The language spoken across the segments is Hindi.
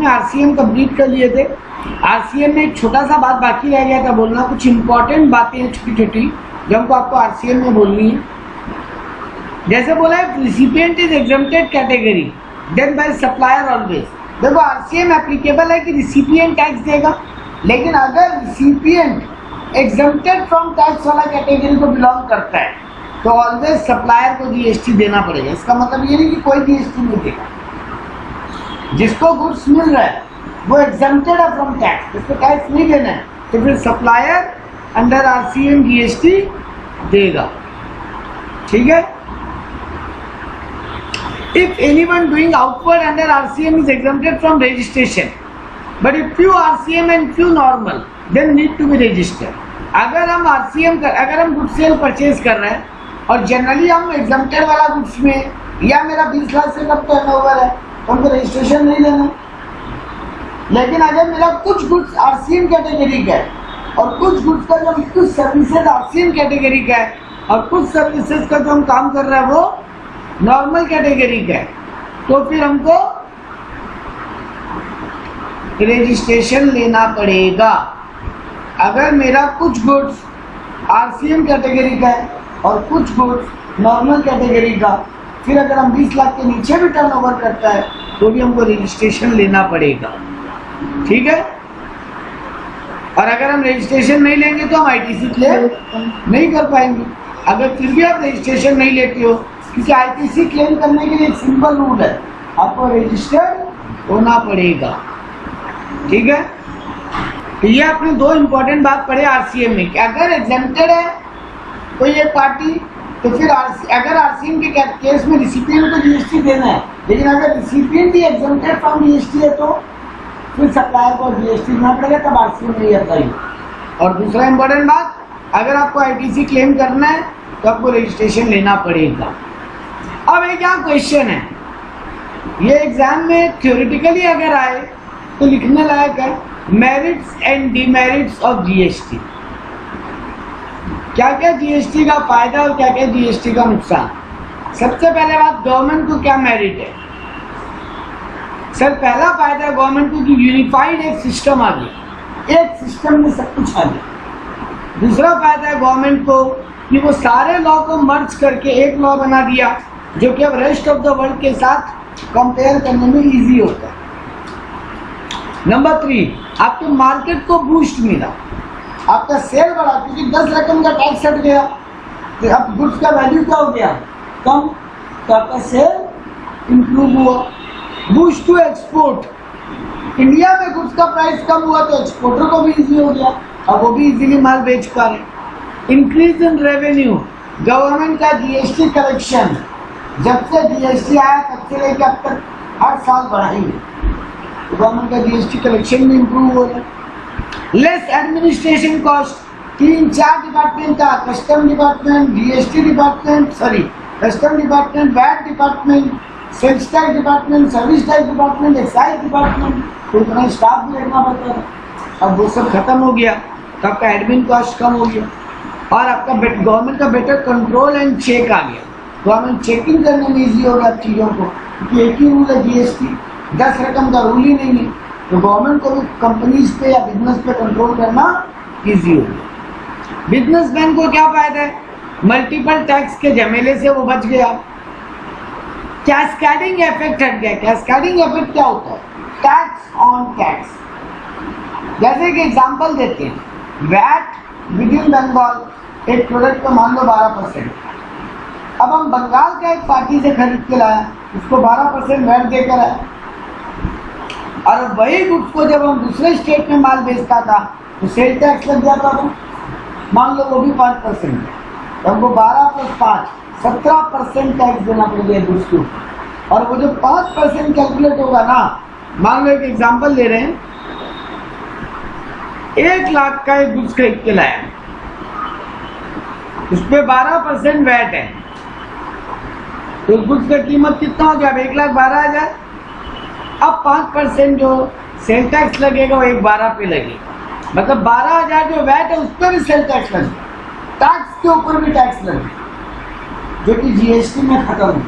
में आरसीएम कंप्लीट कर लिए थे। आरसीएम में एक छोटा सा बात बाकी रह गया था बोलना, कुछ इंपॉर्टेंट बातें हैं छोटी छोटी जो हमको आपको आरसीएम में बोलनी है। जैसे बोला है recipient is exempted category then by supplier always. देखो आरसीएम एप्लीकेबल है कि रिसिपिएंट टैक्स देगा, लेकिन अगर रिसिपिएंट एग्जम्प्टेड फ्रॉम टैक्स वाला कैटेगरी को बिलोंग करता है तो ऑलवेज सप्लायर को जीएसटी देना पड़ेगा। इसका मतलब ये नहीं कि कोई जीएसटी नहीं देगा। जिसको गुड्स मिल रहा है वो एग्जम्प्टेड है फ्रॉम टैक्स, उसको टैक्स नहीं देना है, तो फिर सप्लायर अंडर आरसीएम जीएसटी देगा। ठीक है। If anyone doing outward under RCM is exempted from registration, but if few RCM and few normal, then need to be registered. अगर हम RCM अगर हम गुड्स सेल परचेज कर रहे हैं और जनरली हम एग्जम्प्टेड वाला गुड्स में या मेरा 20 लाख से कम टर्नओवर है तो हमको रजिस्ट्रेशन नहीं लेना। लेकिन अगर मेरा कुछ गुड्स आरसीएम कैटेगरी का है और कुछ गुड्स का जो कुछ सर्विसेज आरसीएम कैटेगरी का है और कुछ सर्विसेज का जो हम काम कर रहे हैं वो नॉर्मल कैटेगरी का है, तो फिर हमको रजिस्ट्रेशन लेना पड़ेगा। अगर मेरा कुछ गुड्स आरसीएम कैटेगरी का है और कुछ गुड्स नॉर्मल कैटेगरी का, फिर अगर हम 20 लाख के नीचे भी टर्नओवर करता है तो भी हमको रजिस्ट्रेशन लेना पड़ेगा। ठीक है। और अगर हम रजिस्ट्रेशन नहीं लेंगे तो हम आईटीसी क्लेम नहीं कर पाएंगे। अगर फिर भी आप रजिस्ट्रेशन नहीं लेते हो, क्योंकि आईटीसी क्लेम करने के लिए एक सिंपल रूल है, आपको रजिस्टर्ड होना पड़ेगा। ठीक है। तो ये आपने दो इंपॉर्टेंट बात पढ़े आरसीएम में कि अगर एग्जेम्प्टेड है कोई एक पार्टी तो फिर अगर आरसीएम के केस में रिसिपिएंट को जीएसटी देना है, लेकिन अगर recipient he exempted from GST है तो फिर सप्लायर को जीएसटी देना पड़ेगा, तब आरसीएम नहीं आता ही। और दूसरा इंपॉर्टेंट बात, अगर आपको आईटीसी क्लेम करना है तो आपको रजिस्ट्रेशन लेना पड़ेगा। अब एक यहाँ क्वेश्चन है, ये एग्जाम में थ्योरेटिकली अगर आए तो लिखने लायक है, merits and demerits of GST. क्या क्या जीएसटी का फायदा और क्या क्या जीएसटी का नुकसान। सबसे पहले बात, गवर्नमेंट को क्या मेरिट है। सर पहला फायदा है गवर्नमेंट को कि यूनिफाइड एक सिस्टम आ गया, एक सिस्टम में सब कुछ आ गया। दूसरा फायदा है गवर्नमेंट को कि वो सारे लॉ को मर्ज करके एक लॉ बना दिया जो कि अब रेस्ट ऑफ द वर्ल्ड के साथ कंपेयर करने में इजी होता है। नंबर 3, आपके मार्केट को बूस्ट मिला, आपका सेल बढ़ा, क्योंकि 10 रकम का टैक्स हट गया तो अब गुड्स का वैल्यू क्या हो गया, कम, तो आपका सेल इंप्रूव हुआ। बूस्ट टू एक्सपोर्ट, इंडिया में गुड्स का प्राइस कम हुआ तो एक्सपोर्टर को भी इजी हो गया, अब वो भी इजीली माल बेच पा रहे। इंक्रीज इन रेवेन्यू, गवर्नमेंट का जीएसटी कलेक्शन जब से जीएसटी आया तब से लेकर अब तक हर साल बढ़ा ही है, तो गवर्नमेंट का जीएसटी कलेक्शन भी इम्प्रूव हो गया। लेस एडमिनिस्ट्रेशन कॉस्ट, 3-4 डिपार्टमेंट का, custom department, GST department, custom department, VAT department, sales tax department, service tax department, excise department, तो इतना स्टाफ भी रखना पड़ता था। अब वो सब खत्म हो गया तो आपका एडमिन कॉस्ट कम हो गया और आपका गवर्नमेंट का बेटर कंट्रोल एंड चेक आ गया। गवर्नमेंट चेकिंग करने में ईजी होगा चीज़ों को, क्योंकि एक ही रूल है जीएसटी, 10 रकम का रूल ही नहीं है, तो गवर्नमेंट को भी कंपनीज पे या बिजनेस पे कंट्रोल करना ईजी होगा। बिजनेसमैन को क्या फायदा है, मल्टीपल टैक्स के झमेले से वो बच गया। कैस्केडिंग इफेक्ट हट गया। कैस्केडिंग इफेक्ट क्या होता है, टैक्स ऑन टैक्स। जैसे कि एग्जांपल देते हैं, वैट विद इन बंगाल एक प्रोडक्ट को मान लो 12%, अब हम बंगाल का एक पार्टी से खरीद के लाया, उसको 12% वैट देकर आया, और वही गुड्स को जब हम दूसरे स्टेट में माल बेचता था तो सेल टैक्स लग जाता था, मान लो वो भी 5%, तो हमको 12 + 5 17% टैक्स देना पड़ेगा गुड्स के ऊपर। और वो जो 5% कैलकुलेट होगा ना, मान लो एक एग्जांपल ले रहे हैं, 1 लाख का एक गुड्स खरीद के लाया, उस पर 12% वैट है, तो गुड्स का कीमत कितना हो गया, 1,12,000। अब 5% जो सेल टैक्स लगेगा वो 1,12 पे लगेगा, मतलब 12,000 जो वैट है उस पर भी सेल टैक्स लगेगा, टैक्स के ऊपर भी टैक्स लगेगा, जो कि जीएसटी में खत्म है।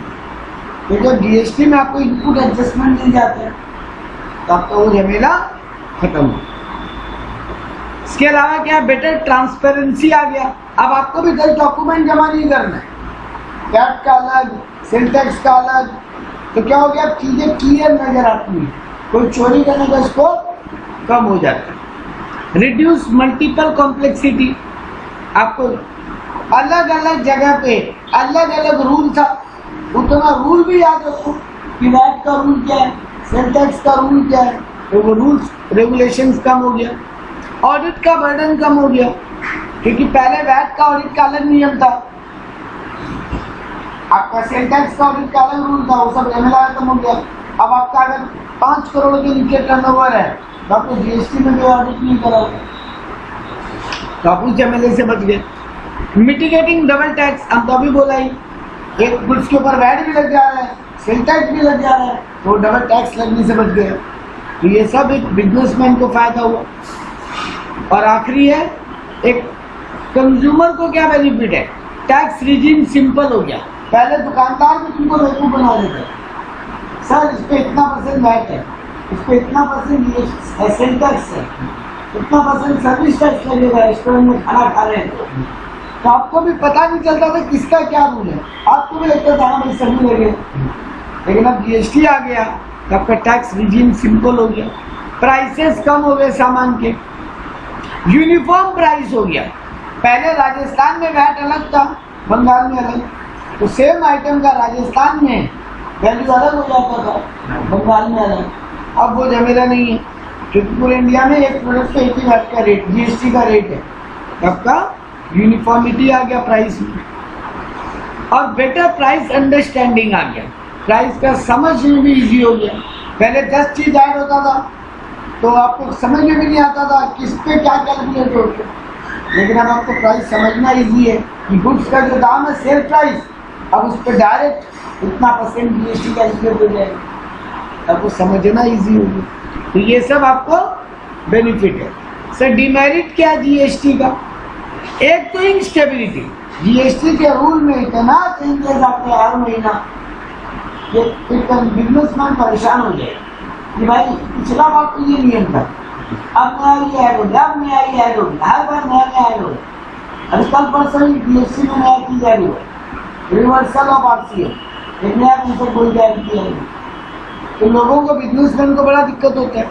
तो जब जीएसटी में आपको इनपुट एडजस्टमेंट मिल जाते हैं तो आपका वो झमेला खत्म हो। इसके अलावा क्या है, बेटर ट्रांसपेरेंसी आ गया। अब आपको भी 10 डॉक्यूमेंट जमा नहीं करना है, पैट का अलग, सेल टैक्स का अलग, तो क्या हो गया, चीजें क्लियर नजर आती है, कोई चोरी करने का स्कोप कम हो जाता है। रिड्यूस मल्टीपल कॉम्प्लेक्सिटी, आपको अलग अलग जगह पे अलग अलग रूल था, उतना रूल भी याद रखो कि वैट का रूल क्या है, सेल टैक्स का रूल क्या है, तो वो रूल्स रेगुलेशंस कम हो गया। ऑडिट का बर्डन कम हो गया, क्योंकि पहले वैट का ऑडिट का अलग नियम था, आपका सेल टैक्स का ऑडिट का अलग रूल था, वो सब झमेला खत्म हो गया। अब आपका अगर 5 करोड़ के नीचे टर्नओवर है तो आपको जीएसटी में कोई ऑडिट नहीं करा, तो आप उस झमेले से बच गए। मिटिगेटिंग डबल टैक्स, हम तो अभी बोला ही, एक गुड्स के ऊपर वैट भी लग जा रहा है, सेल टैक्स भी लग जा रहा है, तो डबल टैक्स लगने से बच गए। तो ये सब एक बिजनेसमैन को फायदा हुआ। और आखिरी है, एक कंज्यूमर को क्या बेनिफिट है, टैक्स रिजीम सिंपल हो गया। पहले दुकानदार भी तुमको बेवकूफ बना देते हैं, सर इस पे इतना % वैट है, इस पे इतना % सेल टैक्स है, इतना % सर्विस टैक्स लगेगा, रेस्टोरेंट में खाना खा रहे हैं, तो आपको भी पता नहीं चलता था किसका क्या रूल है, आपको भी लगता था हाँ भाई सभी लगे। लेकिन अब जीएसटी आ गया तो आपका टैक्स रिजीम सिंपल हो गया, प्राइसेस कम हो गए सामान के, यूनिफॉर्म प्राइस हो गया। पहले राजस्थान में वैट अलग था, बंगाल में अलग, तो सेम आइटम का राजस्थान में वैल्यू अलग हो जाता था, बंगाल में अलग। अब वो झमेला नहीं है, क्योंकि पूरे इंडिया में एक प्रोडक्ट पे एक ही वैट का रेट, जीएसटी का रेट है, आपका यूनिफॉर्मिटी आ गया प्राइस में। और बेटर प्राइस अंडरस्टैंडिंग आ गया, प्राइस का समझ में भी इजी हो गया। पहले 10 चीज ऐड होता था तो आपको समझ में भी नहीं आता था किस पे क्या कैलकुलेट होते, लेकिन अब आपको प्राइस समझना इजी है कि गुड्स का जो दाम है सेल प्राइस, अब उस पर डायरेक्ट इतना % जीएसटी कैलकुलेट हो जाएगा, आपको समझना इजी होगी। तो ये सब आपको बेनिफिट है। सर डिमेरिट क्या है जीएसटी का, एक तो इंस्टेबिलिटी, जीएसटी के रूल में इतना चेंजेस आते हैं हर महीना कि बिजनेसमैन परेशान हो जाए कि भाई पिछला बार तो ये नियम था, अब नया ये ऐड हो गया, अब नया ये ऐड हो गया, हर बार नया नया ऐड हो गया। अभी कल परसों जीएसटी में नया चीज ऐड हुआ, रिवर्सल ऑफ आरसीए, एक नया कंसेप्ट कोई ऐड किया है, तो लोगों को, बिजनेसमैन को बड़ा दिक्कत होता है।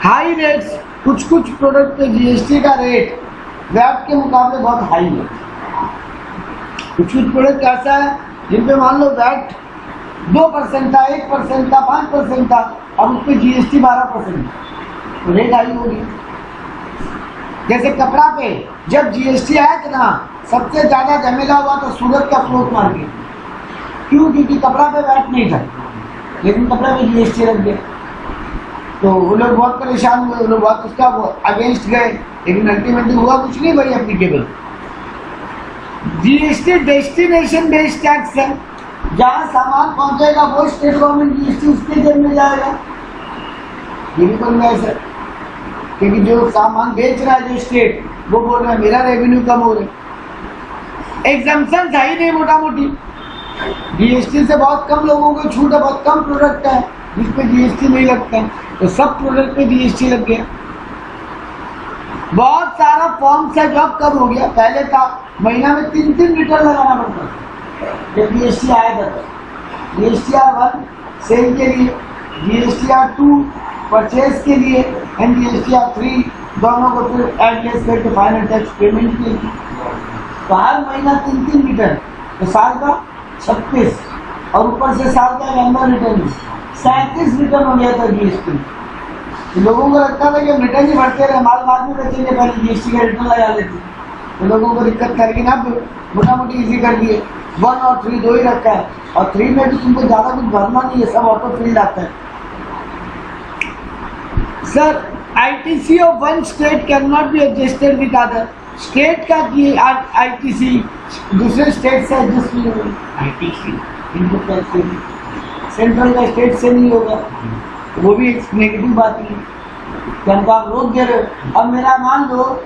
हाई रेट्स, कुछ कुछ प्रोडक्ट पे जीएसटी का रेट वैट के मुकाबले बहुत हाई है। कुछ कुछ प्रोडक्ट ऐसा है जिन पे मान लो वैट 2% था, 1% था, 5% था, अब उस पर जीएसटी 12%, तो रेट हाई होगी। जैसे कपड़ा पे जब जीएसटी आया था ना, सबसे ज्यादा झमेला हुआ तो सूरत का क्लोथ मार्केट, क्यों, क्योंकि कपड़ा पे वैट नहीं था, लेकिन कपड़ा पे जीएसटी लग गया, तो वो लोग बहुत परेशान हुए, वो लोग बहुत उसका अगेंस्ट गए, लेकिन अल्टीमेटली हुआ कुछ नहीं भाई applicable. GST destination based tax है, जहाँ सामान पहुंचेगा वो स्टेट गवर्नमेंट जीएसटी उसके जेब में जाएगा, ये भी बन गया सर, क्योंकि जो सामान बेच रहा है जो स्टेट, वो बोल रहा है मेरा रेवेन्यू कम हो रहा है। एग्जम्पशन था ही नहीं, मोटा मोटी जीएसटी से बहुत कम लोगों को छूट है, बहुत कम प्रोडक्ट है जिसपे जीएसटी नहीं लगता है, तो सब प्रोडक्ट पे जीएसटी लग गया। बहुत सारा फॉर्म से जॉब कब हो गया, पहले था महीना में 3 रिटर्न लगाना पड़ता था जब जीएसटी आया था। GSTR1 सेल के लिए, GSTR2 परचेज के लिए एंड GSTR3 दोनों को फिर एडजस्ट करके फाइनल टैक्स पेमेंट के लिए, तो हर महीना 3 रिटर्न, तो साल का 36 और ऊपर से साल का एनुअल रिटर्न 37 रिटर्न हो गया था जीएसटी। तो लोगों को लगता था कि हम रिटर्न ही भरते रहे, माल बाद में बेचेंगे, पहले जीएसटी का रिटर्न लगा लेते, तो लोगों को दिक्कत था। लेकिन अब मोटा मोटी इजी कर दिए, 1 और 3 दो ही रखा है, और 3 में भी तुमको ज्यादा कुछ भरना नहीं है, सब ऑटो फिल आता है। Sir ITC of one state cannot be adjusted with other, state का ITC दूसरे स्टेट से एडजस्ट नहीं होगा, ITC इनपुट टैक्स सेंट्रल का स्टेट से नहीं होगा, वो भी एक नेगेटिव बात है कि हमको आप रोक दे रहे हो। अब मेरा मान लो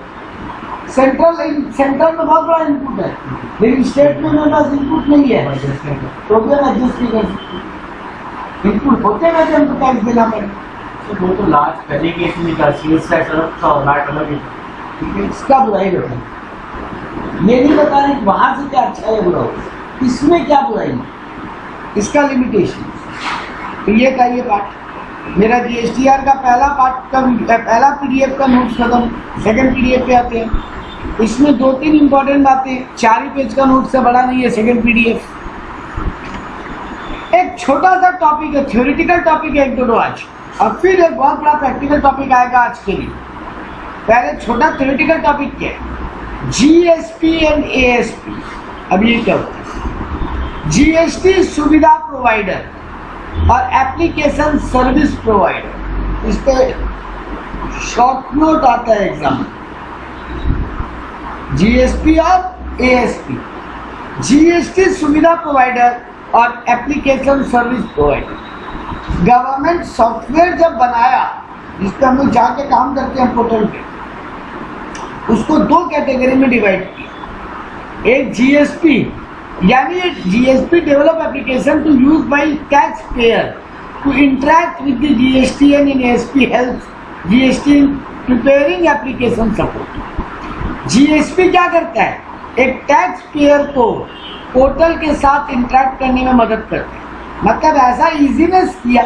सेंट्रल में बहुत बड़ा इनपुट है, लेकिन स्टेट में मेरे पास इनपुट नहीं है, तो भी हम एडजस्ट नहीं कर सकते, इनपुट होते हुए हमको टैक्स देना पड़ेगा। वो तो लास्ट पहले केस में था, सीएस का तरफ था और लाट अलग है। ठीक है, इसका बुराई बताइए, ये नहीं बता रहे वहां से क्या अच्छा है बुरा हो, इसमें क्या बुराई है, इसका लिमिटेशन। तो ये का ये पार्ट मेरा जीएसटीआर का पहला पार्ट का पहला पीडीएफ का नोट्स खत्म, सेकंड पीडीएफ पे आते हैं। इसमें 2-3 इंपॉर्टेंट बातें, 4 ही पेज का नोट से बड़ा नहीं है सेकंड पीडीएफ। एक छोटा सा टॉपिक है, थ्योरेटिकल टॉपिक है 1-2 आज, और फिर एक बहुत बड़ा प्रैक्टिकल टॉपिक आएगा आज के लिए। पहले छोटा थ्योरेटिकल टॉपिक क्या है, जीएसपी एंड एएसपी। अब ये क्या होता है, जीएसटी सुविधा प्रोवाइडर और एप्लीकेशन सर्विस प्रोवाइडर, इस पे शॉर्ट नोट आता है एग्जाम में। जीएसपी और एएसपी, जीएसटी सुविधा प्रोवाइडर और application service provider. Government software जब बनाया, जिस पर हम लोग जाके काम करते हैं पोर्टल पे, उसको 2 कैटेगरी में डिवाइड किया। एक जीएसपी, यानी GSP develop application to use by tax payer to interact with the GST and in ASP help GST preparing application support. GSP क्या करता है, एक टैक्स पेयर को पोर्टल के साथ इंटरेक्ट करने में मदद करते हैं। मतलब ऐसा इजीनेस किया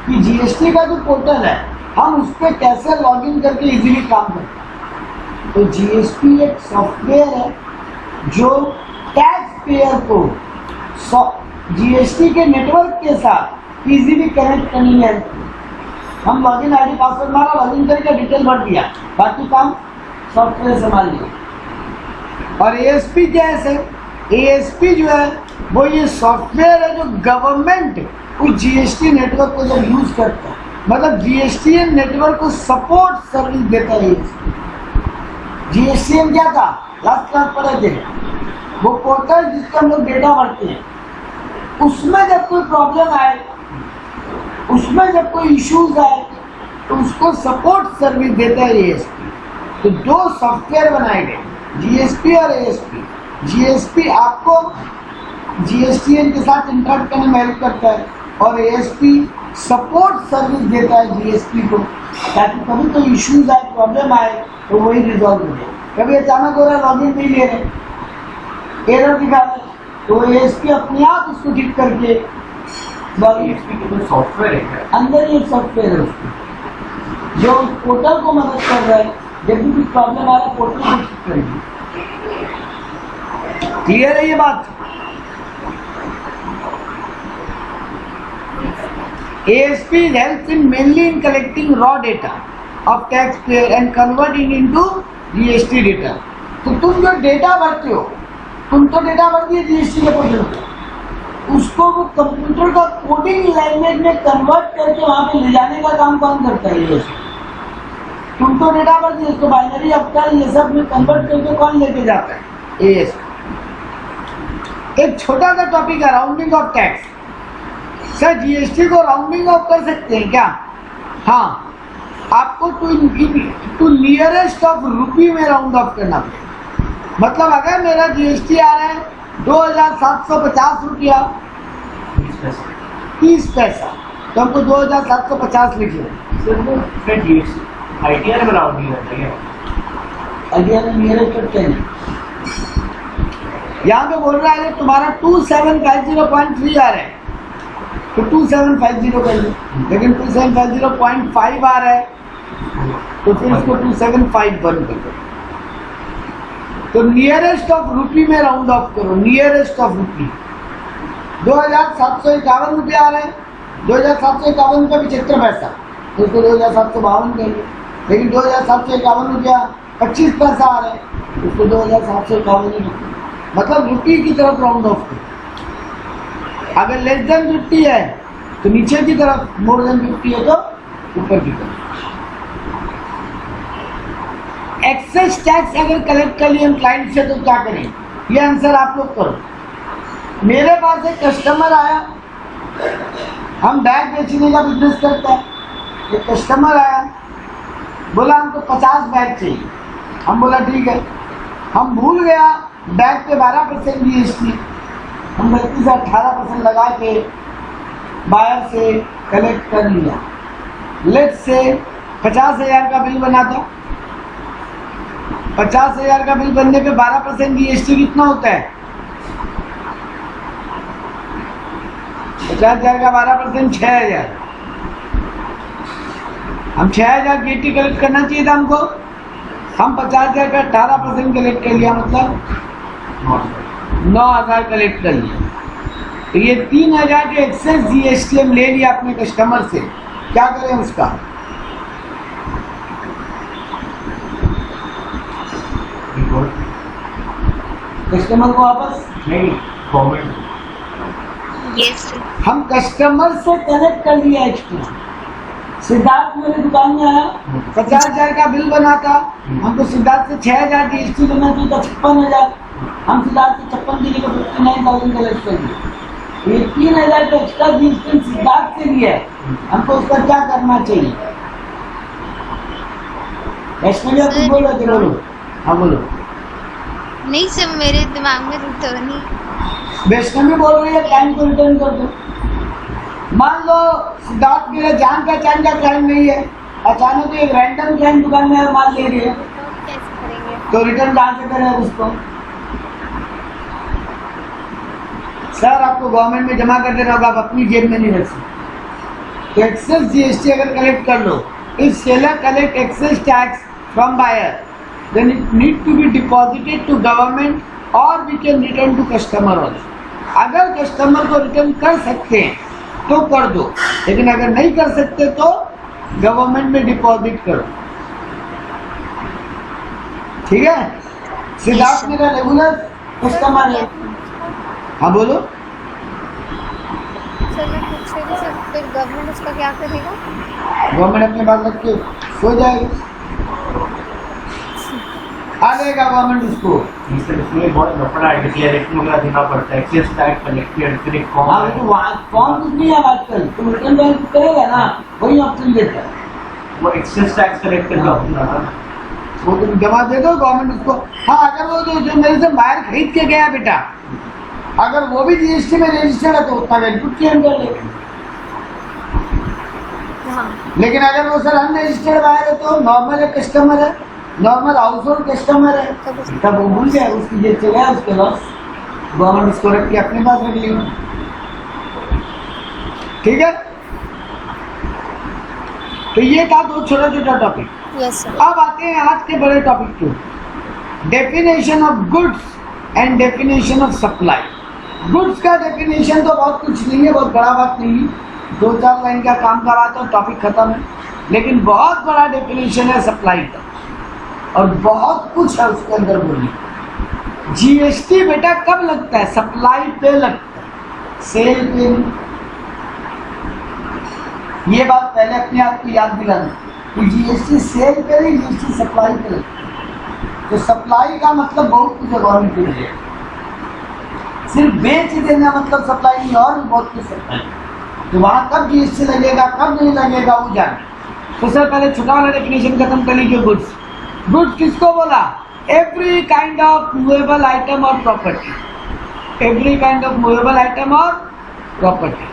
कि जीएसटी का जो पोर्टल है, हम उस पर कैसे लॉगिन करके इजीली काम करते हैं। तो जीएसपी एक सॉफ्टवेयर है जो टैक्स पेयर को जीएसटी के नेटवर्क के साथ इजीली कनेक्ट करने में, हम लॉगिन आईडी पासवर्ड मारा, लॉगिन करके डिटेल भर दिया, बाकी काम सॉफ्टवेयर संभाल लिया। और एएसपी क्या है, एएसपी जो है वो ये सॉफ्टवेयर है जो गवर्नमेंट उस जीएसटी नेटवर्क को जब यूज करता है, मतलब जीएसटीएन नेटवर्क को सपोर्ट सर्विस देता है। जीएसटीएन क्या था, लास्ट क्लास पढ़े थे, वो पोर्टल जिसका हम लोग डेटा भरते हैं, उसमें जब कोई प्रॉब्लम आए, उसमें जब कोई इश्यूज आए, तो उसको सपोर्ट सर्विस देता है एएसपी। तो 2 सॉफ्टवेयर बनाए गए, जीएसपी और एएसपी। जीएसपी आपको जीएसटीएन के साथ इंटरेक्ट करने में हेल्प करता है, और एएसपी सपोर्ट सर्विस देता है जीएसपी को, ताकि कभी कोई इश्यूज आए, प्रॉब्लम आए, तो वही रिजॉल्व हो जाए। कभी अचानक हो रहा है, लॉगिन नहीं ले रहे, एरर दिखा रहे, तो एएसपी अपने आप उसको ठीक करके सॉफ्टवेयर है, अंदर ही एक सॉफ्टवेयर है उसको, जो पोर्टल को मदद कर रहा है, जब भी कुछ प्रॉब्लम आ रहा है पोर्टल को ठीक करेगी। क्लियर है ये बात। ASP helps in mainly in collecting raw data of taxpayer and converting into GST data। तो तुम जो डेटा भरते हो, तुम तो डेटा भरती है जीएसटी के पोर्टल पे, उसको वो कंप्यूटर का कोडिंग लैंग्वेज में कन्वर्ट करके वहां पे ले जाने का काम कौन करता है, ये तुम तो डेटा भरती है, उसको बाइनरी अवतार ये सब में कन्वर्ट करके कौन लेके जाता है, ASP। एक छोटा सा टॉपिक है, rounding off tax. Sir GST को राउंडिंग ऑफ कर सकते हैं क्या? हाँ, आपको टू नियरेस्ट ऑफ रुपी में राउंड ऑफ करना पड़ेगा। मतलब अगर मेरा जीएसटी आ रहा है 2750 रुपया 30 पैसा, तो हमको 2750 लिखिए। आईटीआर में राउंडिंग होता है, आईटीआर में नियरेस्ट ऑफ 10। यहाँ पे बोल रहा है तुम्हारा 2750.3 आ रहा है, तो 2750 कर लो, लेकिन 2750.5 आ रहा है, तो फिर उसको 2751 कर दो। तो नियरेस्ट ऑफ रुपी में राउंड ऑफ करो, नियरेस्ट ऑफ रुपी। 2751 रुपये आ रहे हैं, 2751 का 75 पैसा, तो उसको 2752 करिए। लेकिन 2751 रुपया 25 पैसा आ रहे हैं, उसको 2751 ही, मतलब रुपी की तरफ राउंड ऑफ करो। अगर लेस देन 50 है तो नीचे की तरफ, मोर देन 50 है तो ऊपर की तरफ। एक्सेस टैक्स अगर कलेक्ट कर लिए हम क्लाइंट से, तो क्या करें, ये आंसर आप लोग करो। मेरे पास एक कस्टमर आया, हम बैग बेचने का बिजनेस करता है, एक कस्टमर आया, बोला हमको 50 बैग चाहिए। हम बोला ठीक है, हम भूल गया बैग पे 12% जीएसटी, हम गलती से 18% लगा के बायर से कलेक्ट कर लिया। लेट्स से 50,000 का बिल बना था। 50,000 का बिल बनने पे 12% जीएसटी कितना होता है? 50,000 का 12% 6,000। हम 6,000 GST कलेक्ट करना चाहिए था हमको। हम 50,000 का 18% कलेक्ट कर लिया, मतलब 9,000 कलेक्ट कर लिया। तो ये 3,000 के एक्सेस जीएसटी हम ले लिया अपने कस्टमर से, क्या करें उसका? कस्टमर को वापस नहीं, गवर्नमेंट। यस हम कस्टमर से कलेक्ट कर लिया एक्स्ट्रा। सिद्धार्थ मेरी दुकान में आया, 50,000 का बिल बना था, हमको सिद्धार्थ से 6,000 जीएसटी देना चाहिए था, 56,000। हम सिद्धार्थ से 56 की जगह 59,000 कलेक्ट कर लिए। ये 3,000 का एक्स्ट्रा जीएसटी सिद्धार्थ से लिया है, हमको उसका क्या करना चाहिए? वैष्णवी आप बोल रहे थे, बोलो। हाँ बोलो। नहीं सर, मेरे दिमाग में तो नहीं। वैष्णवी बोल रही है क्लाइंट को रिटर्न कर दो। मान लो सिद्धार्थ मेरा जान पहचान का क्लाइंट नहीं है, अचानक एक रैंडम क्लाइंट दुकान में माल ले रही है, कैसे करेंगे? तो रिटर्न कहाँ से करें उसको? सर आपको गवर्नमेंट में जमा कर देना होगा, आप अपनी जेब में नहीं रख सकते। तो एक्सेस जीएसटी अगर कलेक्ट कर लो, if seller collect excess tax from buyer, then it need to be deposited to government or we can return to customer also. अगर कस्टमर को रिटर्न कर सकते हैं तो कर दो, लेकिन अगर नहीं कर सकते तो गवर्नमेंट में डिपॉजिट करो, ठीक है? सिद्धार्थ मेरा रेगुलर कस्टमर है। हाँ बोलो। सर मैं पूछ रही थी सर, फिर गवर्नमेंट उसका क्या करेगा? गवर्नमेंट अपने पास रख के हो जाएगा, आ जाएगा गवर्नमेंट उसको। इसमें बहुत लफड़ा है, डिक्लेरेशन वगैरह देना पड़ता है, एक्सेस टैक्स कलेक्टेड, फिर एक हाँ फॉर्म तो वहाँ फॉर्म कुछ नहीं है आजकल, तो रिटर्न बैंक करेगा ना, वही ऑप्शन देता है। वो एक्सेस टैक्स कलेक्ट करके अपना वो तुम जमा दे दो गवर्नमेंट उसको। हाँ अगर वो जो मेरे से बाहर खरीद के गया बेटा, अगर वो भी जीएसटी में रजिस्टर्ड है तो उतना बेनिफिट क्लेम कर लेगा। हाँ लेकिन अगर वो सर अनरजिस्टर्ड बाहर है तो नॉर्मल कस्टमर है, नॉर्मल हाउस होल्ड कस्टमर है, तब वो भूल गया, उसकी जेब से गया, उसके लॉस, गवर्नमेंट उसको रख के अपने पास रख लेगा, ठीक है? तो ये था दो छोटा छोटा टॉपिक। Yes sir. अब आते हैं आज के बड़े टॉपिक पे, definition of goods and definition of supply. Goods का डेफिनेशन तो बहुत कुछ नहीं है, बहुत बड़ा बात नहीं है, 2-4 लाइन का काम का बात है, टॉपिक खत्म है। लेकिन बहुत बड़ा डेफिनेशन है सप्लाई का, और बहुत कुछ है उसके अंदर बोलिए। जीएसटी बेटा कब लगता है? सप्लाई पे लगता है, सेल पे नहीं। ये बात पहले अपने आप को याद दिलाना कि जीएसटी सेल पे नहीं, जीएसटी सप्लाई पे लगता है। तो सप्लाई का मतलब बहुत कुछ है गवर्नमेंट के लिए, सिर्फ बेच देना मतलब सप्लाई नहीं, और भी बहुत कुछ सप्लाई। तो वहाँ कब जीएसटी लगेगा कब नहीं लगेगा वो जाने। तो सर पहले छोटा वाला डेफिनेशन खत्म कर लीजिए। गुड्स, गुड्स किसको बोला? Every kind of movable item और property, every kind of movable item और property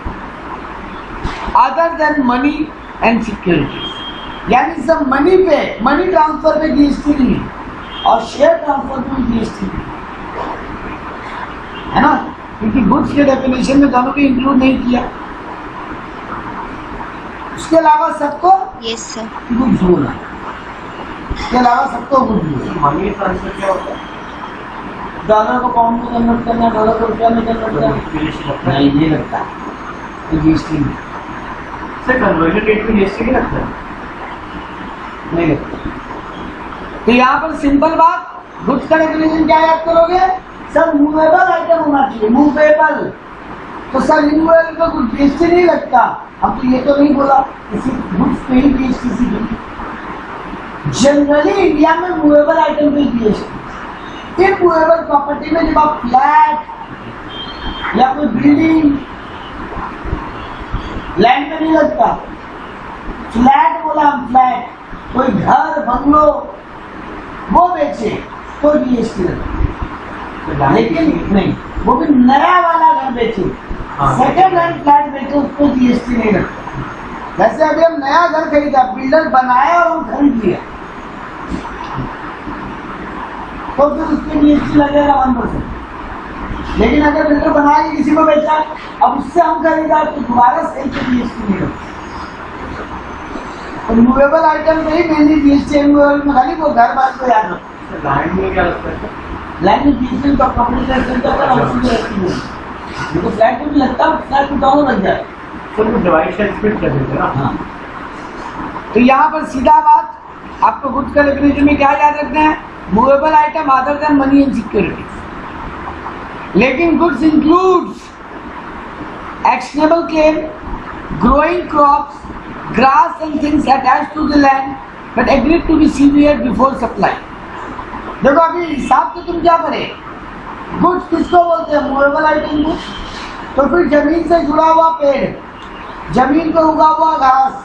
other than money and securities. यानी सब मनी पे, मनी ट्रांसफर पे जीएसटी नहीं है और शेयर ट्रांसफर पे जीएसटी नहीं है ना, क्योंकि गुड्स के डेफिनेशन में दोनों को इंक्लूड नहीं किया। उसके अलावा सबको यस सर। गुड्स बोला, इसके अलावा सबको गुड्स बोला। मनी ट्रांसफर क्या होता है? डॉलर को पाउंड में कन्वर्ट करना, डॉलर को रुपया में कन्वर्ट करना, नहीं ये लगता है जीएसटी में। सर कन्वर्जन रेट में जीएसटी नहीं लगता है? नहीं लगता। तो यहाँ पर सिंपल बात, गुड्स का डेफिनेशन क्या याद करोगे? सब मूवेबल आइटम होना चाहिए, मूवेबल। तो सर इमूवेबल पे कुछ जीएसटी नहीं लगता, हम तो ये तो नहीं बोला किसी गुड्स पे ही जीएसटी सीधी। जनरली इंडिया में मूवेबल आइटम पे जीएसटी, इमूवेबल प्रॉपर्टी में जब आप फ्लैट या कोई बिल्डिंग, लैंड में नहीं लगता, फ्लैट बोला हम, फ्लैट कोई घर बंगलो वो बेचे तो जीएसटी लगता, लेकिन नहीं वो भी नया वाला घर बेचे, सेकेंड हैंड फ्लैट बेचे उसको जीएसटी नहीं लगता। जैसे अभी हम नया घर खरीदा, बिल्डर बनाया और हम खरीद लिया, तो फिर उसके जीएसटी लगेगा 1%। लेकिन अगर बिल्डर बना के किसी को बेचा, अब उससे हम खरीदा, तो दोबारा सेल पे जीएसटी नहीं लगता। तो मूवेबल आइटम पे ही मेनली जीएसटी, मूवेबल में खाली वो घर बात को याद रखो। लैंड में क्या लगता है? लैंड में जीएसटी का प्रॉपर्टी टैक्स लगता है, और उसमें रहती है, तो फ्लैट में भी लगता है, फ्लैट में दोनों लग जाए, तो डिवाइड से स्प्लिट कर देते हैं ना। हाँ। तो यहाँ पर सीधा बात, आपको गुड्स का डेफिनेशन में क्या याद रखना है? Movable item other than money and security. लेकिन goods includes actionable claim, growing crops, grass and things attached to the land but agreed to be severe before supply. देखो अभी हिसाब से तुम क्या करे, गुड्स किसको बोलते हैं? मूवेबल आइटम को। तो फिर जमीन से जुड़ा हुआ पेड़, जमीन पे उगा हुआ घास,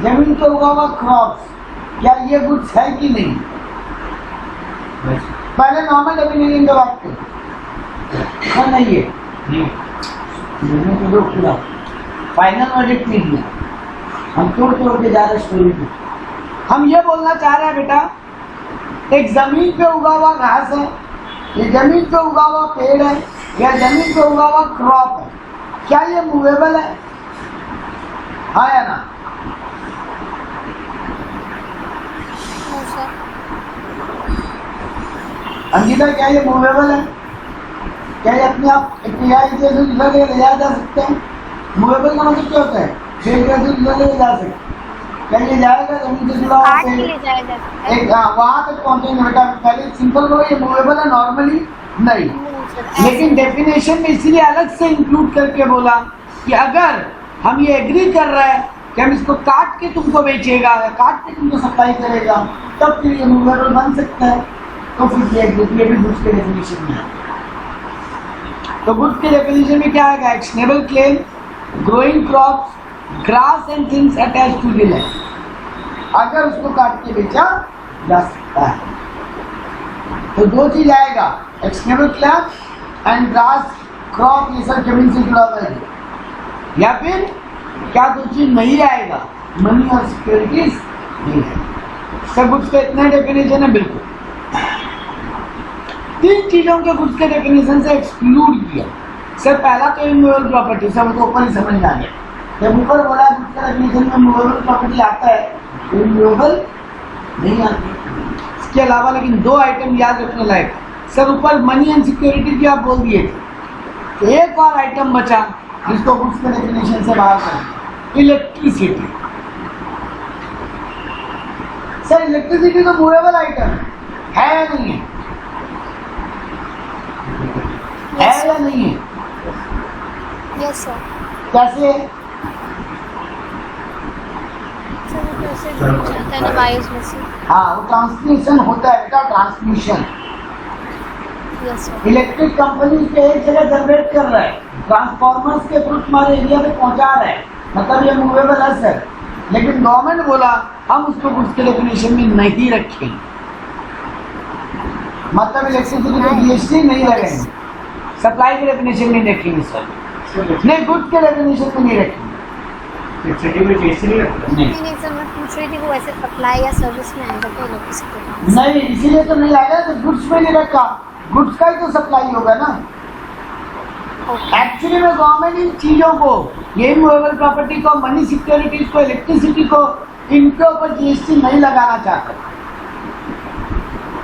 जमीन पे उगा हुआ क्रॉप्स, क्या ये गुड्स है कि नहीं? पहले नॉर्मल डेफिनेशन की बात करें, नहीं है, फाइनल वर्डिक्ट नहीं दिया, हम तोड़ के जा रहे स्टोरी को। हम ये बोलना चाह रहे हैं बेटा, एक जमीन पे उगा हुआ घास है, ये जमीन पे उगा हुआ पेड़ है, या जमीन पे उगा हुआ क्रॉप है, क्या ये मूवेबल है? हाँ या ना? अंकिता, क्या ये मूवेबल है? क्या ये अपने आप ले जा सकते हैं? मूवेबल का मतलब क्या होता है? ले जा सकते, क्या ये जाएगा जमीन से जुड़ा हुआ एक वहां तक पहुंचेंगे बेटा। पहले सिंपल करो, ये मूवेबल है, नॉर्मली नहीं। लेकिन डेफिनेशन में इसीलिए अलग से इंक्लूड करके बोला कि अगर हम ये एग्री कर रहे हैं कि हम इसको काट के तुमको बेचेगा या काट के तुमको सप्लाई करेगा, तब फिर ये मूवेबल बन सकता है। तो फिर ये भी गुड्स के डेफिनेशन में है। तो गुड्स के डेफिनेशन में क्या आएगा? Actionable claim, growing crops, grass and things attached to the land. अगर उसको काट के बेचा जा सकता है तो दो चीज आएगा, actionable claim and grass crop, ये सब जमीन से जुड़ा हुआ है। या फिर क्या दो चीज नहीं आएगा? मनी और सिक्योरिटीज नहीं है। सब गुड्स का इतना डेफिनेशन है, बिल्कुल। तीन चीजों के गुड्स के डेफिनेशन से एक्सक्लूड किया। सर पहला तो इमूवेबल प्रॉपर्टी, सब तो ऊपर ही समझ में आ गया। जब ऊपर बोला गुड्स का डेफिनेशन में मूवेबल प्रॉपर्टी आता है, तो इमूवेबल नहीं आती। इसके अलावा लेकिन दो आइटम याद रखने लायक। सर ऊपर मनी एंड सिक्योरिटी भी आप बोल दिए थे, तो एक और आइटम बचा जिसको गुड्स के डेफिनेशन से बाहर कर, इलेक्ट्रिसिटी। सर इलेक्ट्रिसिटी तो मूवेबल आइटम है या नहीं है? है या नहीं है? Yes sir. कैसे? हाँ, वो ट्रांसमिशन होता है बेटा, ट्रांसमिशन। इलेक्ट्रिक कंपनी के एक जगह जनरेट कर रहा है, ट्रांसफॉर्मर्स के थ्रू तुम्हारे एरिया में पहुंचा रहा है, मतलब ये मूवेबल है सर। लेकिन गवर्नमेंट बोला हम उसको गुड्स के डेफिनेशन में नहीं रखेंगे, मतलब इलेक्ट्रिसिटी को जीएसटी नहीं लगेंगे, सप्लाई के डेफिनेशन में रखेंगे सर, नहीं गुड्स के डेफिनेशन में नहीं रखेंगे। इलेक्ट्रिसिटी में जीएसटी नहीं रखते? नहीं सर, मैं पूछ रही थी वो ऐसे सप्लाई या सर्विस में आएगा तो इलेक्ट्रिसिटी नहीं, इसीलिए तो नहीं आएगा, तो गुड्स में नहीं रखा, गुड्स का ही तो सप्लाई होगा ना। एक्चुअली में गवर्नमेंट इन चीजों को, यही मूवेबल प्रॉपर्टी को, मनी सिक्योरिटीज को, इलेक्ट्रिसिटी को, इनके ऊपर जीएसटी नहीं लगाना चाहता,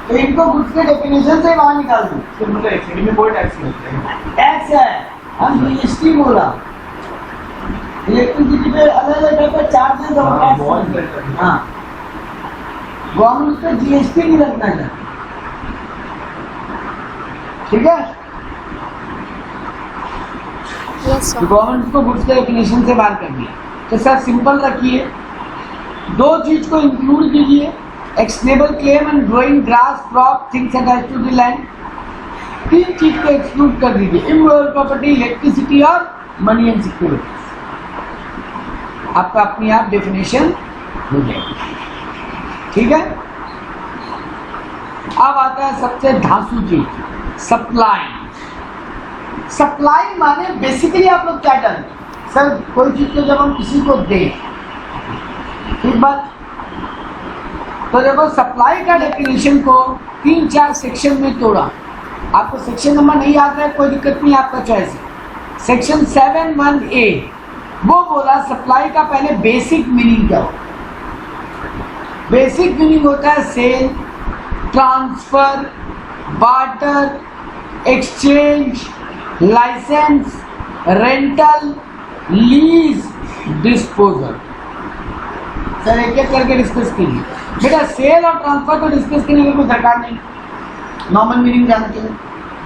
तो इनको गुड्स के डेफिनेशन से बाहर निकाल दो। तो मतलब इलेक्ट्रिसिटी में कोई टैक्स नहीं है? टैक्स है, हम जीएसटी बोला। इलेक्ट्रिसिटी पे अलग अलग टाइप का चार्जेस और टैक्स। हाँ, गवर्नमेंट पे जीएसटी नहीं लगना चाहिए, ठीक है? यस तो गवर्नमेंट को गुड्स के डेफिनेशन से बाहर कर दिया। तो सर सिंपल रखिए, दो चीज को इंक्लूड कीजिए, actionable claim and growing grass crop things attached to the land. तीन चीज को एक्सक्लूड कर दीजिए, इमूवेबल प्रॉपर्टी, इलेक्ट्रिसिटी और मनी एंड सिक्योरिटी। आपका अपनी आप डेफिनेशन हो जाएगी, ठीक है? अब आता है सबसे धांसू चीज, सप्लाई। सप्लाई माने बेसिकली आप लोग क्या जानते हैं? सर कोई चीज को जब हम किसी को दें ठीक बात। तो देखो सप्लाई का डेफिनेशन को 3-4 सेक्शन में तोड़ा। आपको सेक्शन नंबर नहीं आता है कोई दिक्कत नहीं, आपका चॉइस है। सेक्शन 7(1)(a वो बोला सप्लाई का पहले बेसिक मीनिंग क्या हो। बेसिक मीनिंग होता है sale, transfer, barter, exchange, licence, rental, lease, disposal. Sir एक एक करके डिस्कस कीजिए। बेटा सेल और ट्रांसफर को डिस्कस करने की कोई दरकार नहीं, नॉर्मल मीनिंग जानते हो।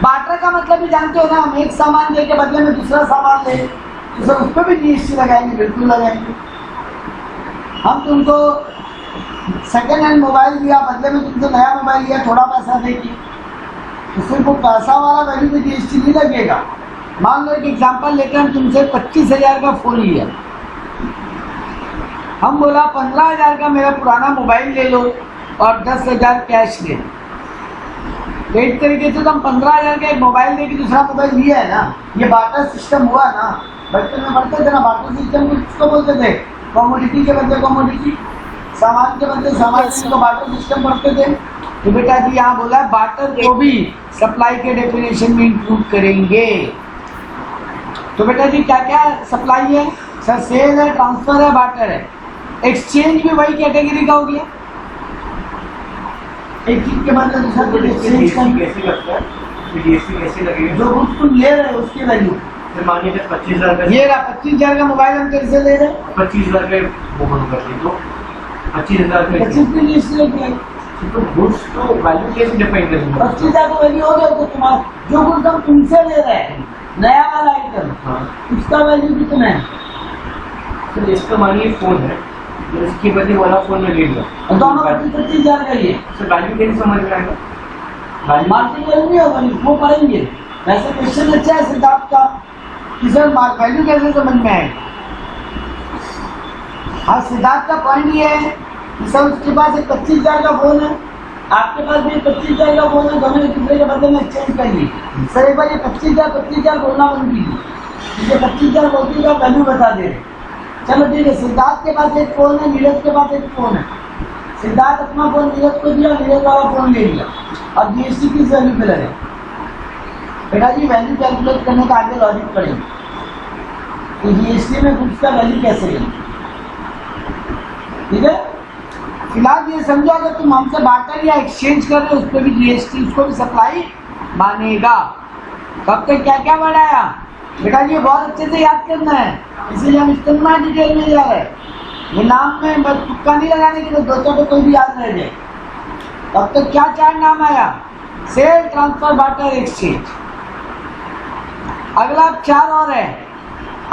बार्टर का मतलब भी जानते हो ना, हम एक सामान दे के बदले में दूसरा सामान ले तो सर उस पर भी जीएसटी लगाएंगे, बिल्कुल लगाएंगे। हम तुमको सेकेंड हैंड मोबाइल दिया, बदले में तुमसे नया मोबाइल लिया, थोड़ा पैसा देगी तो सिर्फ वो पैसा वाला वैल्यू पे जीएसटी नहीं लगेगा। मान लो एक एग्जांपल लेकर हम तुमसे 25,000 का फोन लिया, हम बोला 15,000 का मेरा पुराना मोबाइल ले लो और 10,000 कैश ले लो। तो एक तरीके से तो हम 15,000 का एक मोबाइल दे के दूसरा मोबाइल लिया है ना, ये बार्टर सिस्टम हुआ ना। बचपन में पढ़ते थे ना बार्टर सिस्टम किसको बोलते थे, कमोडिटी के बदले कमोडिटी, सामान के बदले सामान, को बार्टर सिस्टम पढ़ते थे। तो बेटा जी यहाँ बोला है बार्टर को भी सप्लाई के डेफिनेशन में इंक्लूड करेंगे। तो बेटा जी क्या क्या सप्लाई है सर, सेल है, ट्रांसफर है, बार्टर है। एक्सचेंज भी वही कैटेगरी का हो गया, एक चीज के बाद जीएसटी कैसे लगता है, जीएसटी कैसे लगेगा, जो कुछ तुम ले रहे हो उसकी वैल्यू। फिर मानिए 25,000 का, ये रहा 25,000 का मोबाइल हम कैसे ले रहे हैं, 25,000 का वो बंद कर दी तो 25,000 में 25 की जीएसटी लगी है। तो गुड्स तो वैल्यू कैसे डिफाइन करेंगे। 25,000 का वैल्यू हो गया तो तुम्हारा जो कुछ हम तुमसे ले रहे हैं नया वाला आइटम, उसका वैल्यू कितना है। तो इसका मानिए फोन है तो इसके बदले वाला फोन में ले लिया, दोनों 25,000 का ही है। वैल्यू कैसे समझ में आएगा, मार्केट वैल्यू नहीं होगा, वो पढ़ेंगे। वैसे क्वेश्चन अच्छा है सिद्धार्थ का कि सर वैल्यू कैसे समझ में आएगा। हाँ सिद्धार्थ का पॉइंट ये है कि सर उसके पास एक 25,000 का फोन है, आपके पास भी 25,000 का फोन है, दोनों एक दूसरे के बदले में एक्सचेंज करिए। सर एक बार ये 25,000 बोलना बंद कीजिए, ये 25,000 बोलती का वैल्यू बता दे रहे। चलो ठीक है, सिद्धार्थ के पास एक फोन है, नीरज के पास एक फोन है। सिद्धार्थ अपना फोन नीरज को दिया, नीरज वाला फोन ले लिया, अब जीएसटी किस वैल्यू पे लगे। बेटा जी वैल्यू कैलकुलेट करने का आगे लॉजिक पड़ेगा कि जीएसटी में गुड्स का वैल्यू कैसे लेंगे। ठीक है, फिलहाल ये समझो अगर तुम हमसे बार्टर या एक्सचेंज कर रहे हो उस पर भी जीएसटी, उसको भी सप्लाई मानेगा। तब तक क्या क्या बढ़ाया बेटा जी, बहुत अच्छे से याद करना है, इसीलिए हम इतना डिटेल में जा रहे हैं। ये नाम में बस तुक्का नहीं लगाने के लिए, दो चार कोई भी याद रह जाए। तब तक क्या 4 नाम आया, सेल, ट्रांसफर, बार्टर, एक्सचेंज। अगला 4 और है,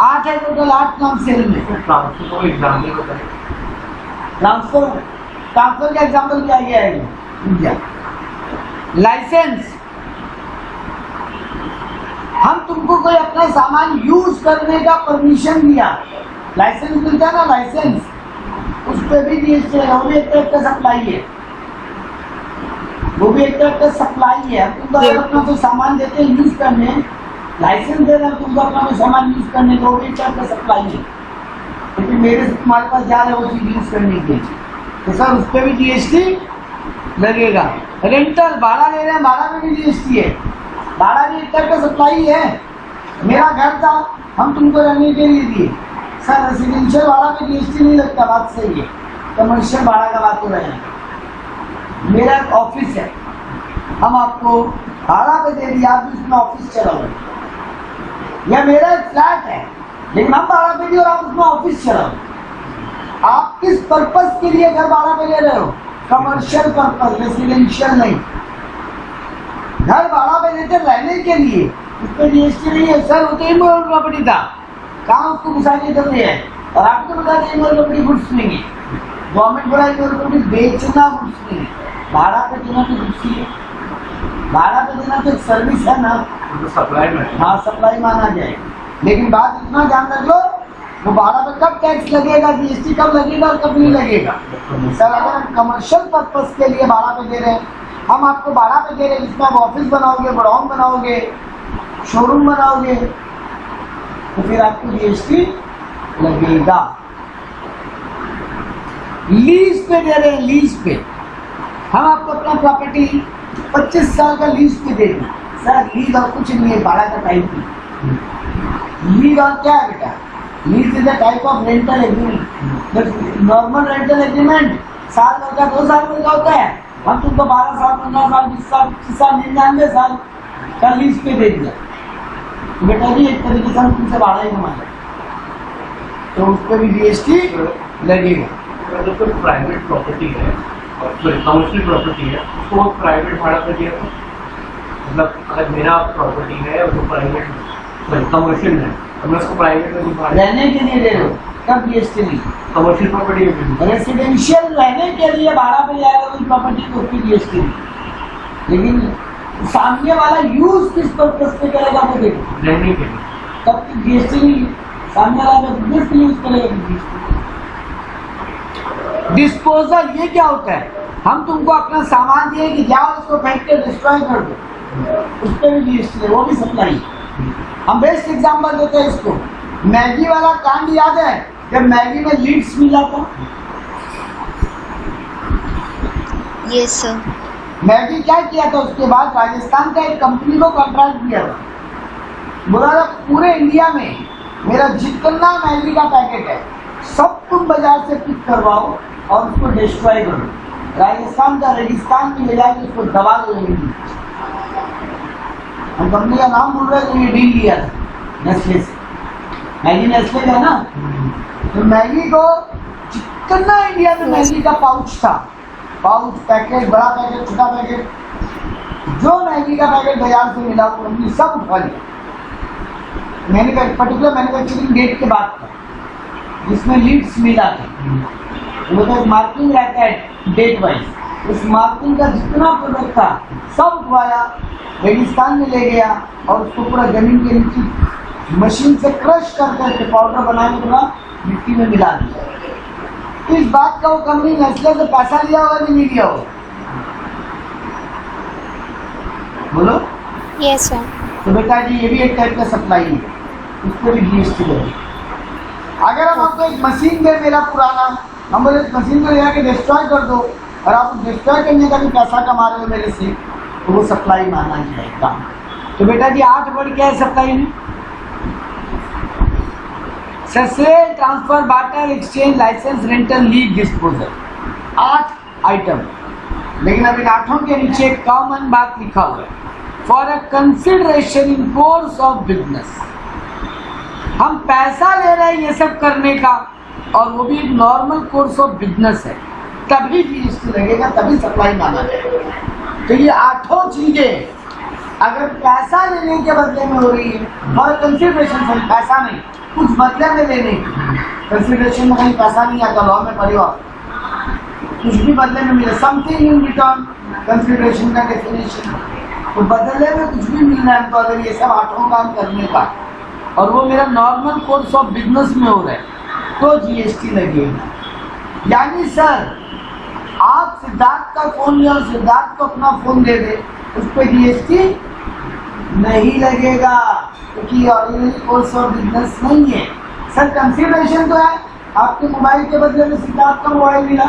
8 है टोटल, 8 नाम सेल में। ट्रांसफर को एग्जाम्पल बताइए। ट्रांसफर का एग्जाम्पल क्या है, लाइसेंस। हम तुमको कोई अपना सामान यूज करने का परमिशन दिया, लाइसेंस मिलता है ना, लाइसेंस, उस पर भी जीएसटी लगा, वो भी एक तरह का सप्लाई है, वो भी एक तरह का सप्लाई है। हम तुमको अगर अपना कोई सामान देते हैं यूज करने, लाइसेंस दे रहे हैं तुमको अपना कोई सामान यूज करने का, वो भी एक तरह का सप्लाई है। क्योंकि मेरे से तुम्हारे पास जा रहे हैं वो चीज यूज करने के लिए, तो सर उस पर भी जीएसटी लगेगा। रेंटल, भाड़ा ले रहे हैं, भाड़ा में भी जीएसटी है, भाड़ा भी एक तरह का सप्लाई है। मेरा घर था, हम तुमको रहने के लिए दिए, सर रेसिडेंशियल भाड़ा में जीएसटी नहीं लगता, बात सही है, कमर्शियल भाड़ा का बात हो रहे हैं। मेरा एक ऑफिस है, हम आपको भाड़ा पे दे दिया, आप भी उसमें ऑफिस चलाओ, या मेरा एक फ्लैट है लेकिन हम भाड़ा पे दिए और आप उसमें ऑफिस चलाओ। आप किस पर्पस के लिए घर भाड़ा पे ले रहे हो, कमर्शियल पर्पस, रेसिडेंशियल नहीं। घर भाड़ा पे देते रहने के लिए, उस पर जीएसटी नहीं है। सर वो तो इमोरल प्रॉपर्टी था, कहाँ उसको घुसाने देते हैं, और आपको बता दें इमोरल प्रॉपर्टी गुड्स नहीं है। गवर्नमेंट बोला इमोरल प्रॉपर्टी बेचना गुड्स नहीं है, भाड़ा पे देना तो गुड्स ही है, भाड़ा पे देना तो एक सर्विस है ना, तो सप्लाई में, हाँ सप्लाई माना जाए। लेकिन बात इतना ध्यान रख लो, वो भाड़ा पे कब टैक्स लगेगा, जीएसटी कब लगेगा और कब नहीं लगेगा। सर अगर हम कमर्शियल पर्पस के लिए भाड़ा पे दे रहे हैं, हम आपको भाड़ा पे दे रहे हैं जिसमें आप ऑफिस बनाओगे, गोडाउन बनाओगे, शोरूम बनाओगे, तो फिर आपको जीएसटी लगेगा। लीज पे दे रहे हैं, लीज पे। हम आपको अपना प्रॉपर्टी 25 साल का लीज पे दे दें। सर लीज और कुछ नहीं है, भाड़ा का टाइप ही। लीज और क्या है बेटा? Lease is a type of rental agreement. Normal rental agreement साल भर का 2 साल का होता है। हम तुमको 12 साल 15 साल 20 साल 25 साल 99 साल का लीज पे दे दिया, तो बेटा जी एक तरीके से हम तुमसे भाड़ा ही कमाएंगे, तो उस पर भी जीएसटी लगेगा। अगर कोई प्राइवेट प्रॉपर्टी है और कमर्शियल प्रॉपर्टी है, उसको वो प्राइवेट भाड़ा पे दिया तो मतलब अगर मेरा प्रॉपर्टी है और वो प्राइवेट कमर्शियल है तो मैं उसको प्राइवेट में भाड़ा रहने के लिए दे रहे हो तब जीएसटी नहीं। कमर्शियल प्रॉपर्टी है, रेसिडेंशियल रहने के लिए भाड़ा पे जाएगा कोई प्रॉपर्टी तो उसकी जीएसटी नहीं। लेकिन सामने वाला यूज किस पर्पज पे करेगा वो देखो, रहने के लिए तब तक जीएसटी नहीं। सामने वाला जब बिजनेस के यूज करेगा जीएसटी। डिस्पोजल ये क्या होता है? हम तुमको अपना सामान दिए कि जाओ इसको फेंक के डिस्ट्रॉय कर दो, उस पर भी जीएसटी है, वो भी सप्लाई। हम बेस्ट एग्जांपल देते हैं इसको। मैगी वाला कांड याद है जब मैगी में लीड्स मिला था? Yes sir. मैगी क्या किया था उसके बाद? राजस्थान का एक कंपनी को कॉन्ट्रैक्ट दिया था, बोला था पूरे इंडिया में मेरा जितना मैगी का पैकेट है सब तुम बाजार से पिक करवाओ और उसको डिस्ट्रॉय करो, राजस्थान का रेगिस्तान में ले जाके उसको दबा दो। हम कंपनी का नाम बोल रहे थे, ये डील लिया था नेस्ले से। मैगी नेस्ले का ना, तो मैगी को जितना इंडिया में मैगी का पाउच था, पाउच पैकेट बड़ा पैकेट छोटा पैकेट, जो मैगी का पैकेट बाजार से मिला वो कंपनी सब उठा लिया। पर्टिकुलर मैन्युफैक्चरिंग डेट के बाद था जिसमें लीड्स मिला था, वो तो मार्किंग रहता है डेट वाइज। उस मार्किंग का जितना प्रोडक्ट था सब उठवाया, रेगिस्तान में ले गया और उसको पूरा जमीन के नीचे मशीन से क्रश करके पाउडर बनाने के बाद मिट्टी में मिला दिया। इस बात का वो कंपनी नेस्ले से पैसा लिया होगा कि नहीं लिया होगा? बोलो। Yes sir. तो बेटा जी ये भी एक टाइप का सप्लाई है, उस पर भी जीएसटी लगेगी। अगर हम आपको एक मशीन दे मेरा पुराना, हम बोले मशीन को ले जाके डिस्ट्रॉय कर दो और आप डिस्ट्रॉय करने का भी पैसा कमा रहे हो मेरे से, तो वो सप्लाई माना जाएगा। तो बेटा जी 8 वर्ड क्या है सप्लाई में? Sale, transfer, barter, exchange, licence, rental, lease, disposal. 8 item. लेकिन अब इन 8 के नीचे एक कॉमन बात लिखा हुआ है, for a consideration in course of business. हम पैसा ले रहे हैं ये सब करने का और वो भी नॉर्मल कोर्स ऑफ बिजनेस है, तभी जीएसटी लगेगा, तभी सप्लाई माना जाएगा। तो ये 8 चीजें अगर पैसा लेने के बदले में हो रही है और कंसिडरेशन से, पैसा नहीं कुछ बदले में लेने की, कंसिडरेशन में कहीं पैसा नहीं आता, लॉ में पढ़े आप कुछ भी बदले में मिले, समथिंग इन रिटर्न, कंसिडरेशन का डेफिनेशन। तो बदले में कुछ भी मिल रहा है तो अगर ये सब 8 काम करने का और वो मेरा नॉर्मल कोर्स ऑफ बिजनेस में हो रहा है तो जीएसटी लगेगा। यानी सर आप सिद्धार्थ का फोन लिया और सिद्धार्थ को अपना फोन दे दे, उस पर जीएसटी नहीं लगेगा क्योंकि ऑर्डिनरी कोर्स ऑफ बिजनेस नहीं है। सर कंसिडरेशन तो है, आपके मोबाइल के बदले में सिद्धार्थ का मोबाइल मिला,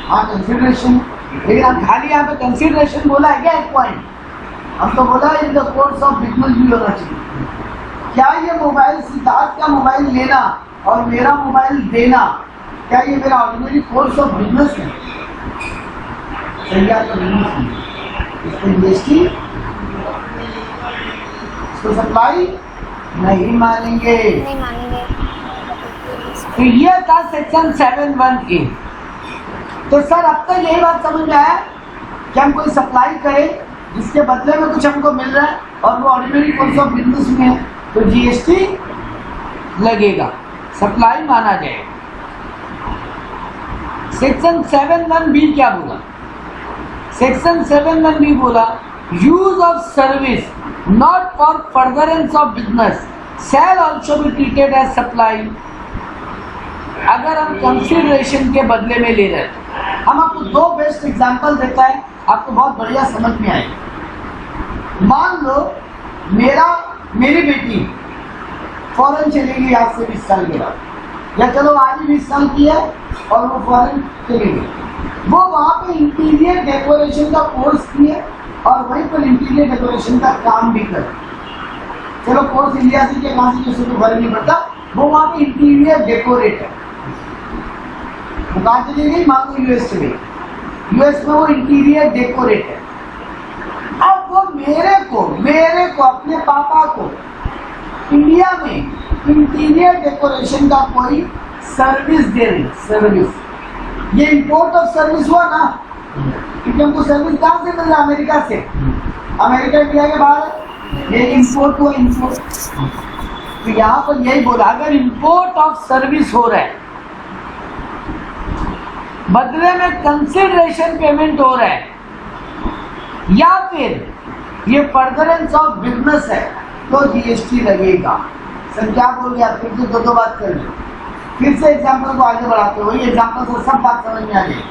हाँ कंसिडरेशन। लेकिन आप खाली यहाँ पे कंसिडरेशन बोला है क्या? एक पॉइंट हम तो बोला in the course of business भी होना चाहिए। क्या ये मोबाइल सिद्धार्थ का मोबाइल लेना और मेरा मोबाइल देना, क्या ये मेरा ऑर्डिनरी कोर्स ऑफ बिजनेस है? सही है तो बिजनेस है, इसको जीएसटी, इसको सप्लाई नहीं मानेंगे। नहीं मानेंगे। तो ये था सेक्शन 7(1)(a)। तो सर अब तक यही बात समझ में आया कि हम कोई सप्लाई करें जिसके बदले में कुछ हमको मिल रहा है और वो ऑर्डिनरी कोर्स ऑफ बिजनेस में है तो जीएसटी लगेगा, सप्लाई माना जाएगा। सेक्शन 7(1)(b) क्या बोला? सेक्शन 7(1)(b) बोला use of service not for furtherance of business shall also be treated as supply. अगर हम कंसिडरेशन के बदले में ले रहे हैं, हम आपको 2 बेस्ट एग्जांपल देता है, आपको बहुत बढ़िया समझ में आएगा। मान लो मेरी बेटी फौरन चलेगी आज से 20 साल के बाद, या चलो आज ही 20 साल की है और वो फॉरेन चले गए। वो वहाँ पे इंटीरियर डेकोरेशन का कोर्स किए और वहीं पर इंटीरियर डेकोरेशन का काम भी करे। चलो कोर्स इंडिया से के कहाँ से किसी को फर्क नहीं पड़ता, वो वहाँ पे इंटीरियर डेकोरेटर। वो कहाँ चली गई, मान लो यूएस चले गई, यूएस में वो इंटीरियर डेकोरेटर। अब वो मेरे को अपने पापा को इंडिया में इंटीरियर डेकोरेशन का कोई सर्विस दे रही, सर्विस। ये इंपोर्ट ऑफ सर्विस हुआ ना, क्योंकि हमको सर्विस कहाँ से मिल रहा है, अमेरिका से। अमेरिका इंडिया के बाहर ये इंपोर्ट हुआ, इंपोर्ट। तो यहाँ पर यही बोला, अगर इंपोर्ट ऑफ सर्विस हो रहा है, बदले में कंसिडरेशन पेमेंट हो रहा है, या फिर ये फर्दरेंस ऑफ बिजनेस है, तो जीएसटी लगेगा। सर क्या बोल गया, फिर से दो बात कर ली। फिर से एग्जाम्पल को आगे बढ़ाते हो, ये एग्जाम्पल से सब बात समझ में आ गई।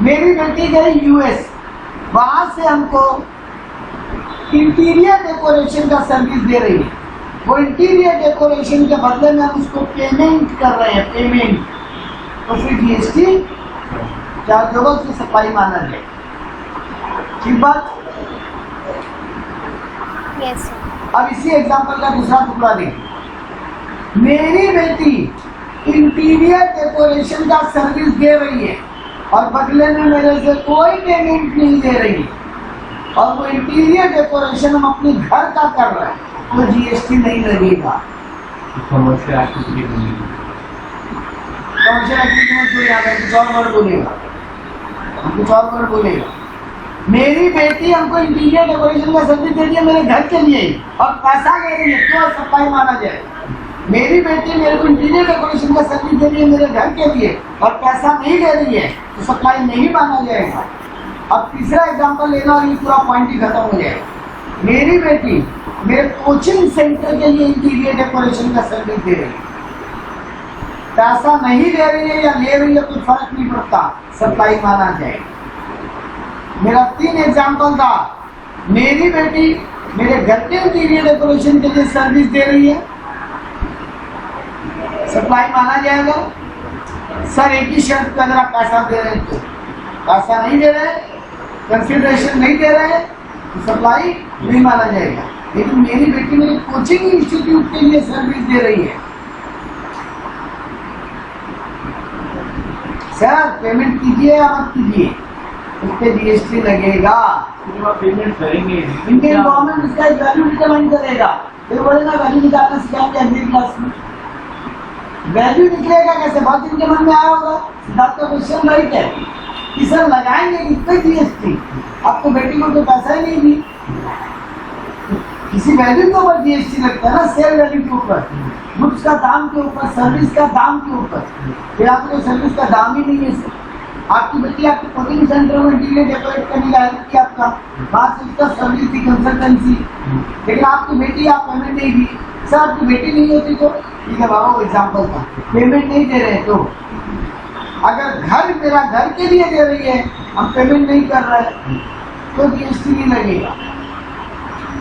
मेरी बेटी गई यूएस, वहां से हमको इंटीरियर डेकोरेशन का सर्विस दे रही है। वो इंटीरियर डेकोरेशन के बदले में हम उसको पेमेंट कर रहे हैं, पेमेंट। तो फिर जीएसटी चार्ज होगा, उसकी सप्लाई माना जाए। ठीक बात। यस। अब इसी एग्जाम्पल का दूसरा टुकड़ा देखिए। मेरी बेटी इंटीरियर डेकोरेशन का सर्विस दे रही है और बदले में मेरे से कोई पेमेंट नहीं दे रही, और वो इंटीरियर डेकोरेशन हम अपने घर का कर रहे हैं, तो जीएसटी नहीं लगेगा। कमर्शियल एक्टिविटी बनेगी। कमर्शियल एक्टिविटी में कोई आगे कुछ और वर्ड बोलेगा, कुछ और वर्ड बोलेगा। मेरी बेटी हमको इंटीरियर डेकोरेशन का सर्विस दे रही है मेरे घर के लिए, और पैसा दे रही है, क्यों सप्लाई माना जाए। मेरी बेटी मेरे को इंटीरियर डेकोरेशन का सर्विस दे रही है मेरे घर के लिए, और पैसा नहीं दे रही है, तो सप्लाई नहीं माना जाएगा। अब तीसरा एग्जांपल लेना और ये पूरा पॉइंट ही खत्म हो जाएगा। मेरी बेटी मेरे कोचिंग सेंटर के लिए इंटीरियर डेकोरेशन का सर्विस दे रही है, पैसा नहीं दे रही है या ले रही है, कोई फर्क नहीं पड़ता, सप्लाई माना जाएगा। मेरा 3 एग्जाम्पल था। मेरी बेटी मेरे घर के इंटीरियर डेकोरेशन के लिए सर्विस दे रही है, सप्लाई माना जाएगा। सर एक ही शर्त का अगर पैसा दे रहे हैं, तो पैसा नहीं दे रहे, कंसिडरेशन नहीं दे रहे, तो सप्लाई नहीं माना जाएगा। लेकिन मेरी बेटी मेरे कोचिंग इंस्टीट्यूट के लिए सर्विस दे रही है, सर पेमेंट कीजिए या मत कीजिए, उस पर जीएसटी लगेगा। पेमेंट करेंगे, इंडियन गवर्नमेंट इसका वैल्यू डिटरमाइन करेगा। फिर बोलेगा वैल्यू निकालना सिखाएंगे अगली क्लास में। वैल्यू निकलेगा कैसे, बहुत इनके मन में आया होगा। सिद्धार्थ का क्वेश्चन राइट है कि सर लगाएंगे किस पे जीएसटी, आपको बेटी को तो पैसा ही नहीं दी, किसी वैल्यू के ऊपर जीएसटी लगता है ना, सेल वैल्यू के ऊपर, गुड्स का दाम के ऊपर, सर्विस का दाम के ऊपर। फिर आपको सर्विस का दाम ही नहीं है सर। आपकी बेटी आपके कोचिंग सेंटर में इंटीरियर डेकोरेट करने का हेल्प किया, आपका बात से उसका सर्विस थी, कंसल्टेंसी, लेकिन आपकी बेटी आप पेमेंट नहीं दी। सर आपकी बेटी नहीं होती तो ठीक है बाबा, वो एग्जाम्पल था, पेमेंट नहीं दे रहे, तो अगर घर मेरा घर के लिए दे रही है, हम पेमेंट नहीं कर रहे, तो जीएसटी नहीं लगेगा।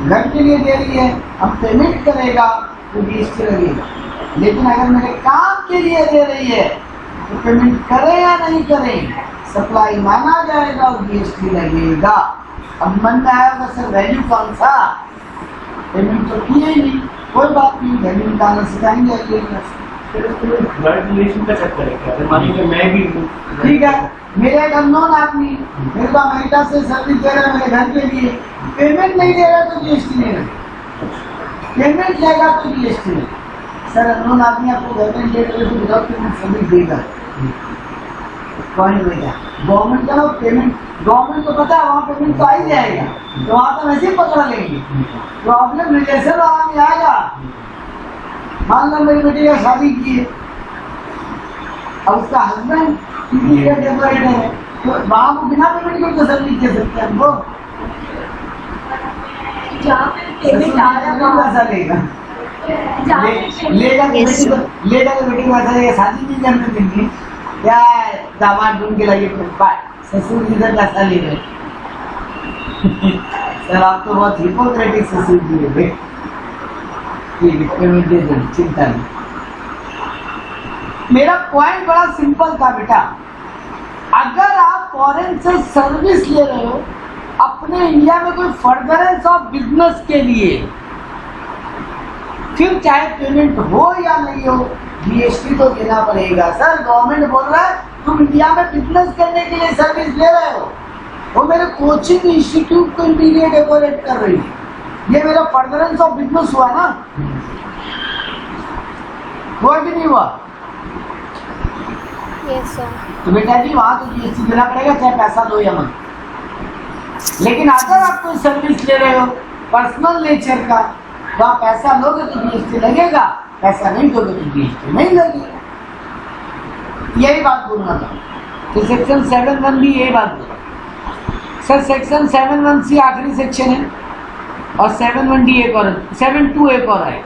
घर के लिए दे रही है, हम पेमेंट करेगा, तो जीएसटी लगेगा। लेकिन अगर मेरे काम के लिए दे रही है, तो पेमेंट करें या नहीं करें, सप्लाई माना जाएगा और जीएसटी लगेगा। अब मन में आया सर वैल्यू कौन सा, पेमेंट तो किए ही नहीं, कोई बात नहीं, वैल्यू निकालना सिखाएंगे अगले क्लास। रिलेशन का चक्कर है। अगर मान लीजिए मैं भी ठीक है, मेरे एक अननोन आदमी मेरे को अमेरिका से सर्विस दे रहा है मेरे घर के लिए, पेमेंट नहीं दे रहा तो जीएसटी नहीं लगेगा, पेमेंट लेगा तो जीएसटी नहीं। सर अननोन आदमी आपको गवर्नमेंट दे रही है तो विदाउट पेमेंट सर्विस देगा, कौन देगा? गवर्नमेंट का ना पेमेंट, गवर्नमेंट को पता है वहाँ पेमेंट तो आ ही जाएगा, तो वहाँ तो वैसे ही पकड़ लेंगे। प्रॉब्लम रिलेशन वहाँ में आएगा। मान लो मेरी बेटी का शादी की है, अब उसका हस्बैंड इंटीरियर डेकोरेटर है, तो वहाँ को बिना पेमेंट के तो सर्विस दे सकते हैं हमको। जहाँ पे पेमेंट आ रहा पैसा लेगा, लेगा तो बेटी को पैसा लेगा, शादी नहीं करने देंगे क्या, दामाद ढूंढ के लगे ससुर जी का पैसा ले रहे। सर आप तो बहुत हिपोक्रेटिक ससुर जी है, ठीक है पेमेंट दे देंगे, चिंता नहीं। मेरा पॉइंट बड़ा सिंपल था बेटा, अगर आप फॉरेन से सर्विस ले रहे हो अपने इंडिया में कोई फर्दरेंस ऑफ बिजनेस के लिए, फिर चाहे पेमेंट हो या नहीं हो जीएसटी तो देना पड़ेगा। सर गवर्नमेंट बोल रहा है तुम इंडिया में बिजनेस करने के लिए सर्विस ले रहे हो, वो मेरे कोचिंग इंस्टीट्यूट को इंटीरियर डेकोरेट कर रही है, ये मेरा फर्दरेंस ऑफ बिजनेस हुआ ना, हुआ कि नहीं हुआ? Yes sir. तो बेटा जी वहां तो जीएसटी देना पड़ेगा चाहे पैसा दो या मत। लेकिन अगर आप कोई सर्विस ले रहे हो पर्सनल नेचर का तो आप पैसा लोगे तो जीएसटी लगेगा, पैसा नहीं दोगे तो जीएसटी नहीं लगेगा। यही बात बोलना था। तो सेक्शन 7(1) भी यही बात बोला। सर सेक्शन 7(1)(c) आखिरी सेक्शन है और 7(1)(d) एक और 7(2) एक और है।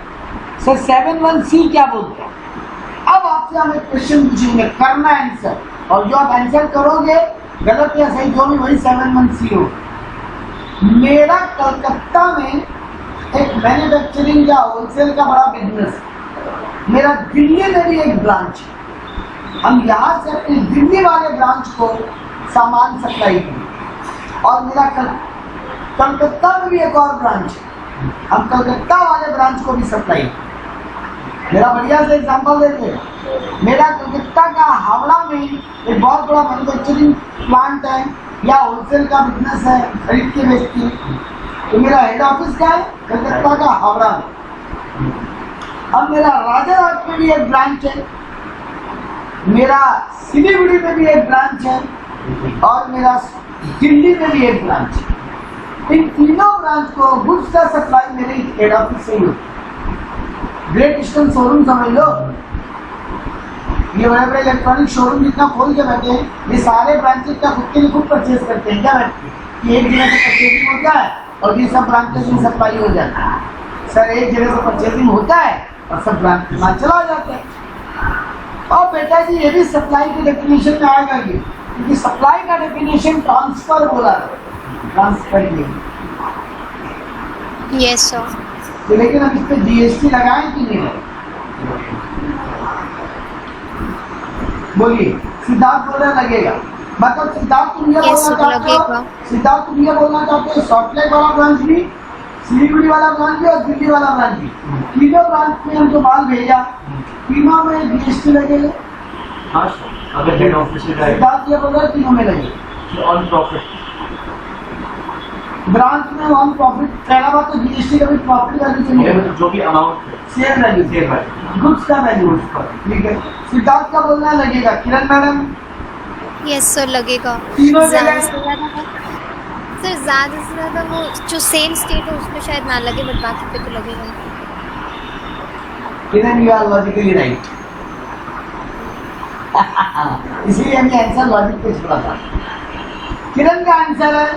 सर 7(1)(c) क्या बोलते हैं? अब आपसे हम एक क्वेश्चन पूछेंगे, करना आंसर, और जो आप आंसर करोगे गलत या सही जो भी वही 7(1)(c) हो। मेरा कलकत्ता में एक मैन्युफैक्चरिंग या होलसेल का बड़ा बिजनेस है, मेरा दिल्ली में भी एक ब्रांच है, हम यहाँ से अपने दिल्ली वाले ब्रांच को सामान सप्लाई करें, और मेरा कलकत्ता में भी एक और ब्रांच है, हम कलकत्ता वाले ब्रांच को भी सप्लाई करें। मेरा बढ़िया से एग्जाम्पल देते हैं, मेरा कलकत्ता का हावड़ा में एक बहुत बड़ा मैन्युफैक्चरिंग प्लांट है या होलसेल का बिजनेस है खरीद के बेचती, तो मेरा हेड ऑफिस क्या है कलकत्ता का हावड़ा में। अब मेरा राजारहाट में भी एक ब्रांच है, मेरा सिलीगुड़ी में भी एक ब्रांच है और मेरा दिल्ली में भी एक ब्रांच है। इन तीनों ब्रांच को गुड्स का सप्लाई मेरे हेड ऑफिस से ही होता है। ग्रेट ईस्टर्न शोरूम समझ लो, ये बड़े बड़े इलेक्ट्रॉनिक शोरूम जितना खोल के बैठे हैं, ये सारे ब्रांचेस का खुद के लिए खुद परचेज करते हैं। क्या बैठते हैं एक जगह से परचेजिंग होता है और ये सब ब्रांचेस में सप्लाई हो जाता है। सर एक जगह से परचेजिंग होता है और सब ब्रांच माल चला जाता है। और बेटा जी ये भी सप्लाई के डेफिनेशन में आएगा ये, क्योंकि सप्लाई का डेफिनेशन ट्रांसफर बोला था, ट्रांसफर के यस सर। तो लेकिन अब इस पे जीएसटी लगाएं कि नहीं लगाएं? बोलिए। सिद्धार्थ बोल रहा लगेगा, मतलब सिद्धार्थ तुम ये Yes, बोलना चाहते हो, लगेगा। सिद्धार्थ तुम ये बोलना चाहते हो सॉल्टलेक वाला ब्रांच भी, सिलीगुड़ी वाला ब्रांच भी और दिल्ली वाला ब्रांच भी, तीनों ब्रांच में हम जो माल भेजा तीनों में जीएसटी लगेगा? हाँ अगर हेड ऑफिस से जाएगा सिद्धार्थ ये बोल रहा है तीनों में लगेगा। ऑन प्रॉफिट ब्रांच में ऑन प्रॉफिट, पहला बात तो जीएसटी का भी प्रॉफिट वैल्यू से नहीं होगा, जो भी amount share value, share value, goods का वैल्यू, ठीक है। सिद्धार्थ का बोलना लगेगा। किरण मैडम? यस सर लगेगा। तीनों ज़्यादा जगह? से ज़्यादा सर ज़्यादा से ज़्यादा वो जो सेम स्टेट है उसमें शायद ना लगे, बट बाकी पे तो लगेगा। किरण यू आर लॉजिकली राइट। इसलिए हमने आंसर लॉजिक पे छोड़ा था। किरण का आंसर है,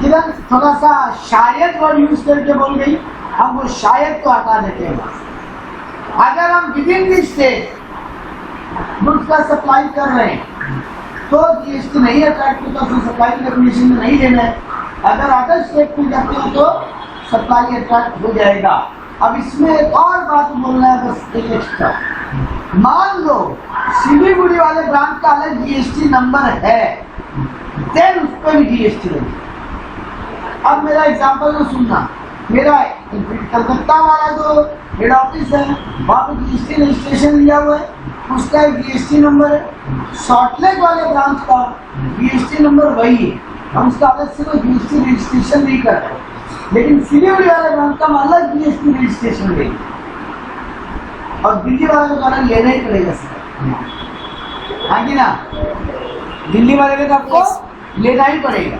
किरण थोड़ा सा शायद वर्ड यूज करके बोल गई, हम वो शायद को हटा देते हैं बस। अगर हम with in the state goods का सप्लाई कर रहे हैं तो जीएसटी नहीं अट्रैक्ट होता, तो सप्लाई की डेफिनेशन में नहीं देना है। अगर अदर स्टेट में जाते हैं तो सप्लाई अट्रैक्ट हो जाएगा। अब इसमें एक और बात बोलना है बस एक एक्स्ट्रा, मान लो सिलीगुड़ी वाले ब्रांच का अलग जीएसटी नंबर है, देन उस पर भी जीएसटी लगेगा। अब मेरा एग्जांपल तो सुनना, मेरा कलकत्ता वाला जो हेड ऑफिस है वहाँ पे जीएसटी रजिस्ट्रेशन लिया हुआ है, उसका एक जीएसटी नंबर है। सॉल्टलेक वाले ब्रांच का जीएसटी नंबर वही है, हम उसका अलग से कोई जीएसटी रजिस्ट्रेशन नहीं कर रहे, लेकिन सिलीगुड़ी वाले ब्रांच का अलग जीएसटी रजिस्ट्रेशन लेंगे और दिल्ली वाले को अलग लेना ही पड़ेगा सर। हाँ कि ना? दिल्ली वाले को तो आपको लेना ही पड़ेगा।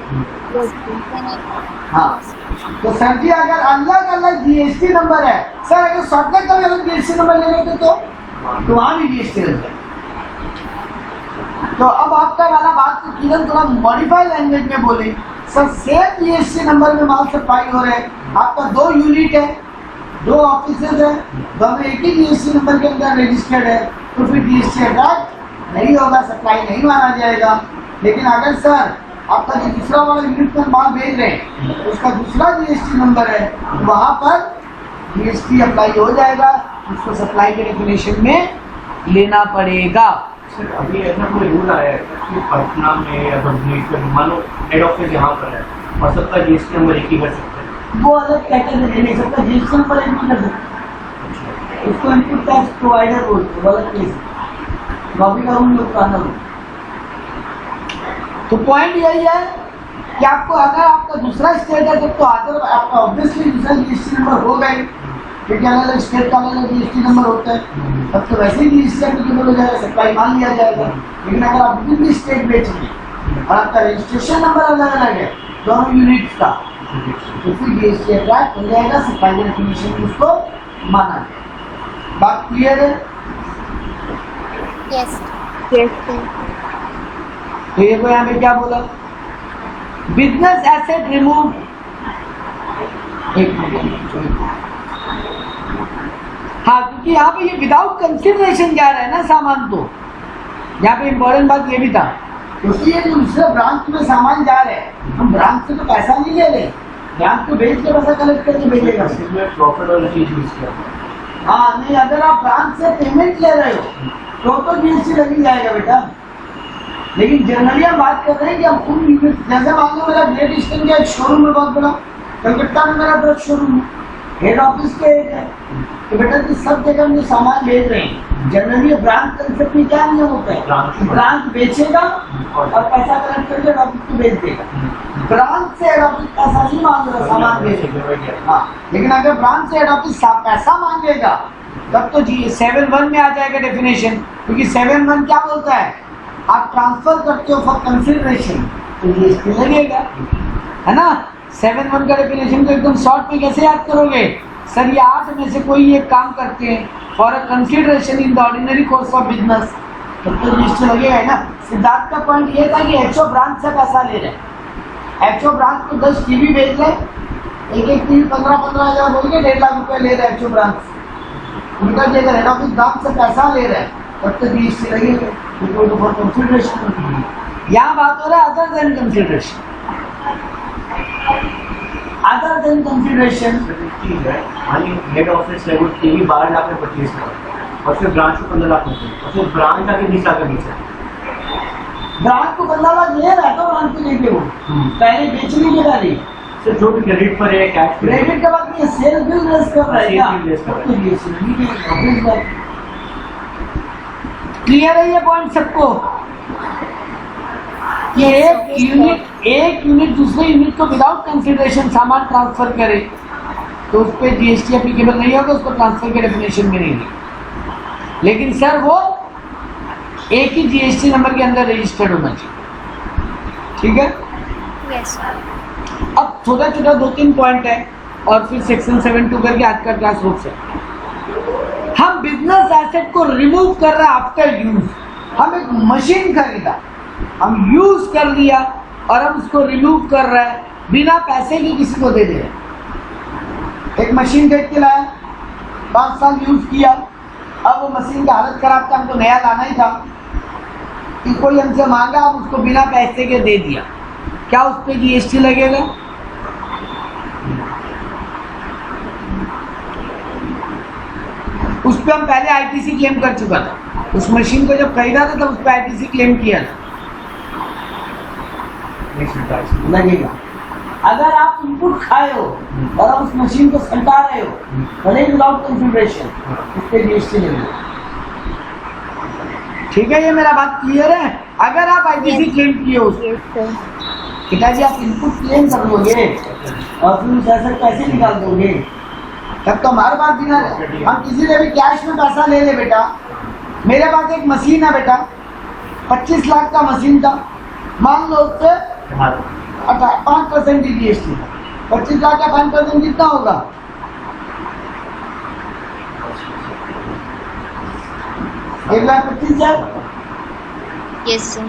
हाँ तो सर जी अगर अलग अलग जीएसटी नंबर है, सर अगर सॉल्टलेक का भी अलग जीएसटी नंबर ले लेते तो वहां भी जीएसटी लगता है। तो अब आपका वाला बात तो किरण थोड़ा मॉडिफाइड लैंग्वेज में बोले, सर सेम जीएसटी नंबर में माल सप्लाई हो रहे हैं, आपका 2 यूनिट है, 2 ऑफिसेज है, दोनों एक ही जीएसटी नंबर के अंदर रजिस्टर्ड है, तो फिर जीएसटी अट्रैक्ट नहीं होगा, सप्लाई नहीं माना जाएगा। लेकिन अगर सर आपका जो दूसरा वाला यूनिट में माल भेज रहे हैं उसका दूसरा जीएसटी नंबर है, वहां पर जीएसटी अप्लाई हो जाएगा, उसको सप्लाई के डेफिनेशन में लेना पड़ेगा। सर अभी ऐसा कोई रूल आया है कि पटना में या भुवनेश्वर में मान लो हेड ऑफिस यहाँ पर है और सबका जीएसटी नंबर एक ही कर सकते हैं? वो अलग कैटेगरी नहीं सकता, जीएसटी नंबर एक नहीं कर सकता, उसको इनपुट टैक्स प्रोवाइडर बोलते हैं, अलग केस कॉपी का उन लोग का अलग। तो पॉइंट यही है कि आपको अगर आपका दूसरा स्टेट है तब तो अदर आपका ऑब्वियसली दूसरा जीएसटी नंबर होगा ही, क्योंकि अलग अलग स्टेट का अलग जीएसटी नंबर होता है, तब तो वैसे ही जीएसटी एप्लीकेबल हो जाएगा, सप्लाई मान लिया जाएगा। लेकिन अगर आप विभिन्न स्टेट बेच रहे हैं और आपका रजिस्ट्रेशन नंबर अलग अलग है दोनों यूनिट्स का, तो फिर जीएसटी अट्रैक्ट हो जाएगा, सप्लाई इन्फॉर्मेशन उसको माना जाएगा। बात क्लियर है? यस तो ये को यहाँ पे क्या बोला, बिजनेस एसेट रिमूव, हाँ क्योंकि यहाँ पे ये विदाउट कंसिडरेशन जा रहा है ना सामान, तो यहाँ पे इम्पोर्टेंट बात ये भी था, क्योंकि ये दूसरे ब्रांच में सामान जा रहे हैं, हम ब्रांच से तो पैसा नहीं ले रहे, ब्रांच को बेच के पैसा कलेक्ट करके भेजेगा। प्रॉफिट वाला चीज यूज किया। हाँ नहीं, अगर आप ब्रांच से पेमेंट ले रहे हो तो जीएसटी लग ही जाएगा बेटा, लेकिन जनरली हम बात कर रहे हैं कि हम उन यूनिट, जैसे मान लो मेरा ग्रेट ईस्टर्न का एक शोरूम है बहुत बड़ा, कलकत्ता में मेरा ब्रश शोरूम है, हेड ऑफिस के एक है, तो बेटा कि सब जगह हम जो सामान बेच रहे हैं, जनरली ब्रांच कंसेप्ट में क्या नियम होता है, ब्रांच बेचेगा और पैसा कलेक्ट करके हेड ऑफिस को बेच देगा। ब्रांच से हेड ऑफिस पैसा नहीं मांगेगा, सामान बेचेगा। हाँ, लेकिन अगर ब्रांच से हेड ऑफिस पैसा मांगेगा तब तो जी 7(1) में आ जाएगा डेफिनेशन, क्योंकि 7(1) क्या बोलता है, आप ट्रांसफर करते हो फॉर कंसिडरेशन तो जीएसटी लगेगा, है ना। 7(1) का डेफिनेशन को एकदम शॉर्ट में कैसे याद करोगे सर, ये 8 में से कोई एक काम करते हैं for a consideration in the ordinary course of business, तब तो जीएसटी लगेगा, है ना। सिद्धार्थ का पॉइंट ये था कि एचओ ब्रांच से पैसा ले रहे हैं, एचओ ब्रांच को 10 टीवी बेच रहे, एक टीवी 15-15 हज़ार बोल के 1.5 लाख रुपए ले रहे हैं एचओ ब्रांच, उनका जो हेड ऑफिस ब्रांच से पैसा ले रहे हैं तब तो जीएसटी लगेगा, फॉर कंसिडरेशन। यहाँ बात हो रहा है other than consideration, other than consideration चीज है, मानिए हेड ऑफिस है वो टीवी 12 लाख में परचेज करा और फिर ब्रांच को 15 लाख में, और फिर ब्रांच आके 20 लाख में बेचा, ब्रांच को 15 लाख ले रहा है तो ब्रांच को देंगे वो पहले बेचने के पहले सर जो भी क्रेडिट पर है, कैश क्रेडिट के बाद में सेल बिल रेस कर रहा है क्या, तो क्लियर है ये पॉइंट सबको कि एक यूनिट दूसरे यूनिट को विदाउट कंसिडरेशन सामान ट्रांसफर करे तो उस पर जीएसटी एप्लीकेबल नहीं होगा, उसको ट्रांसफर के डेफिनेशन में नहीं है, लेकिन सर वो एक ही जीएसटी नंबर के अंदर रजिस्टर्ड होना चाहिए, ठीक है। यस अब छोटा छोटा 2-3 पॉइंट है और फिर सेक्शन 7(2) करके आज का क्लास रुक सकते। हम बिजनेस एसेट को रिमूव कर रहे हैं आफ्टर यूज, हम एक मशीन खरीदा, हम यूज कर लिया और हम उसको रिमूव कर रहे हैं बिना पैसे के किसी को दे दे रहे। एक मशीन देख के लाया, 5 साल यूज किया, अब वो मशीन का हालत खराब था, हमको नया लाना ही था, कि कोई हमसे मांगा, अब उसको बिना पैसे के दे दिया, क्या उस पर जीएसटी लगेगा? उस पर हम पहले आईटीसी क्लेम कर चुका था, उस मशीन को जब खरीदा था तब उस पर आईटीसी क्लेम किया था, लगेगा। अगर आप इनपुट खाए हो और आप उस मशीन को सल्टा रहे हो भले विदाउट कंसिडरेशन, उस पर जीएसटी लगेगा, ठीक है। ये मेरा बात क्लियर है? अगर आप आईटीसी क्लेम किए उसको, पिताजी आप इनपुट क्लेम कर लोगे और फिर उस एसेट पैसे निकाल दोगे तब तो हमारे पास बिना, हम किसी से भी कैश में पैसा ले ले बेटा, मेरे पास एक मशीन है बेटा, 25 लाख का मशीन था, मान लो उस पर 5% जीएसटी, 25 लाख का 5% कितना होगा? 1,25,000। यस सर,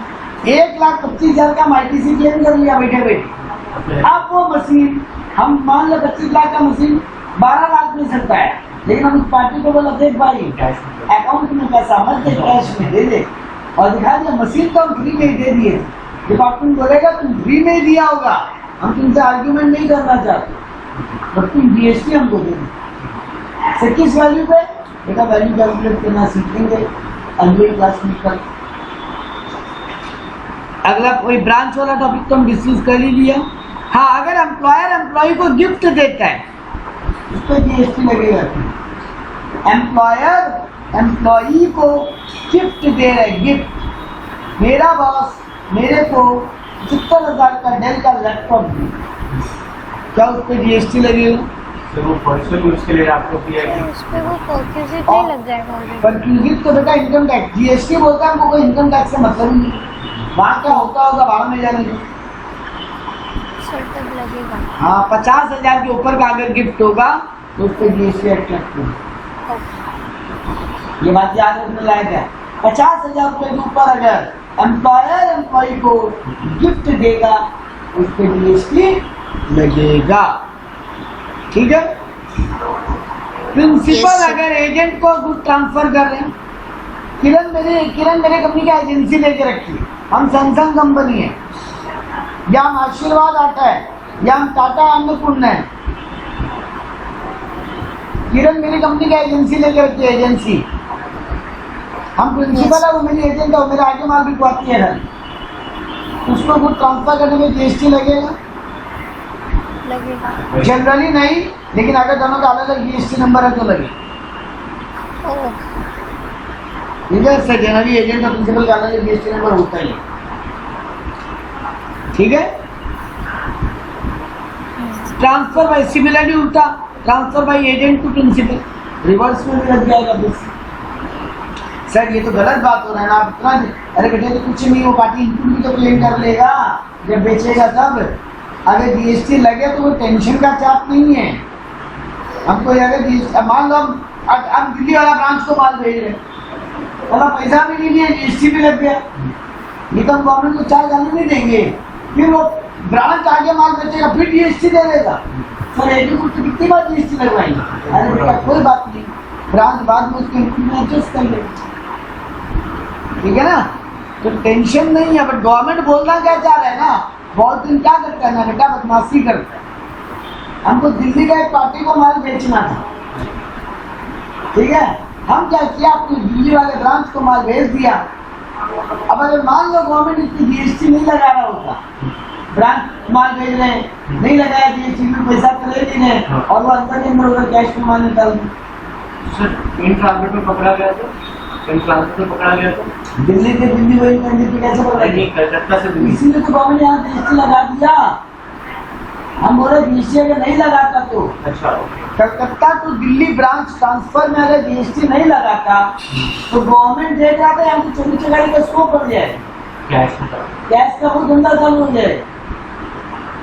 1,25,000 का आईटीसी क्लेम कर लिया बैठे बैठे। अब वो मशीन हम मान लो 25 लाख का मशीन 12 लाख में सकता है, लेकिन हम उस पार्टी को बोला देख भाई अकाउंट में पैसा मत दे, कैश में दे दे, और दिखा दिया मशीन तो हम फ्री में ही दे दिए। डिपार्टमेंट बोलेगा तुम फ्री में ही दिया होगा, हम तुमसे आर्ग्यूमेंट नहीं करना चाहते, बट तुम जीएसटी हमको दे दो। किस वैल्यू पे बेटा? वैल्यू कैलकुलेट करना सीखेंगे, अगले क्लास में कल। अगला कोई ब्रांच वाला टॉपिक तो हम डिस्कस कर ही लिया। हाँ, अगर एम्प्लॉयर एम्प्लॉय को गिफ्ट देता है उस पर जीएसटी लगेगा। एम्प्लॉयर एम्प्लॉई को गिफ्ट दे रहा है, गिफ्ट। मेरा बॉस मेरे को 70,000 का डेल का लैपटॉप दिया, क्या उस पर जीएसटी लगेगा? तो वो पर्सनल यूज के लिए आपको दिया है। उस पे वो परक्यूजिट नहीं लग जाएगा ऑलरेडी। परक्यूजिट तो बेटा इनकम टैक्स, जीएसटी बोलता है हमको कोई इनकम टैक्स से मतलब ही नहीं। वहाँ क्या होता होगा बाहर में जाने के। सर तब लगेगा। हाँ, 50,000 के ऊपर का अगर गिफ्ट होगा तो उस पर जीएसटी अट्रैक्ट होगा। ये बात याद रखने लायक है। 50,000 रुपए के ऊपर अगर एम्प्लॉयर एम्प्लॉय को गिफ्ट देगा उस पर जीएसटी लगेगा। ठीक है। प्रिंसिपल अगर एजेंट को गुड ट्रांसफर कर रहे हैं, किरण मेरे कंपनी का एजेंसी लेके रखी है, हम सैमसंग कंपनी है, या हम आशीर्वाद आटा है, या हम टाटा अन्नपूर्ण है। किरण मेरी कंपनी का एजेंसी लेके रखी है, एजेंसी। हम प्रिंसिपल है, वो मेरी एजेंट है, वो मेरा आगे माल बिकवाती है। उसको गुड ट्रांसफर करने में जीएसटी लगेगा? लगेगा। जनरली नहीं, लेकिन अगर दोनों का अलग अलग जीएसटी नंबर है तो लगे। ठीक है सर, जनरली एजेंट और प्रिंसिपल का अलग जीएसटी नंबर होता ही है। ठीक है। ट्रांसफर बाय, सिमिलरली उल्टा transfer by agent to principal, reverse में भी लग जाएगा। सर ये तो गलत बात हो रहा है ना, आप इतना, अरे बेटे तो कुछ नहीं, वो पार्टी इनपुट भी तो क्लेम कर लेगा जब बेचेगा तब। अगर जीएसटी लगे तो वो टेंशन का चार्ज नहीं है हमको। अगर मान लो हम दिल्ली वाला ब्रांच को माल भेज रहे, वाला पैसा भी नहीं है, जीएसटी भी लग गया, ये तो हम गवर्नमेंट को चार्ज आने नहीं देंगे। फिर वो ब्रांच आगे माल बेचेगा, फिर जीएसटी दे देगा। सर एग्रीकुट तो कितनी बार जीएसटी लगवाएंगे? अरे बेटा कोई बात नहीं, ब्रांच बाद में उसके इनपुट में एडजस्ट कर लेगा। ठीक है ना, तो टेंशन नहीं है। बट गवर्नमेंट बोलना क्या चाह रहा है ना, बहुत दिन क्या करता है ना बेटा, बदमाशी करता है। हमको दिल्ली का एक पार्टी को माल बेचना था, ठीक है, हम क्या किया, आपको दिल्ली वाले ब्रांच को माल भेज दिया। अब अगर मान लो गवर्नमेंट इसकी जीएसटी नहीं लगा रहा होता, ब्रांच माल भेज रहे हैं, नहीं लगाया जीएसटी में, पैसा तो ले रहे हैं, और वो अंदर के अंदर उधर कैश में माल निकाल दें। सर इन ट्रांसपोर्ट में पकड़ा गया तो, इन ट्रांसपोर्ट में पकड़ा गया तो दिल्ली से दिल्ली वही करने पे कैसे पकड़ा गया? नहीं, कलकत्ता से दिल्ली। इसीलिए तो गवर्नमेंट यहाँ जीएसटी लगा दिया। हम बोले जीएसटी अगर नहीं लगाता तो, अच्छा okay. Calcutta to Delhi branch transfer में अगर जीएसटी नहीं लगाता तो गवर्नमेंट देख रहा था यहाँ चोरी चकारी का स्कोप बढ़ जाए, कैश का वो धंधा चालू हो जाए।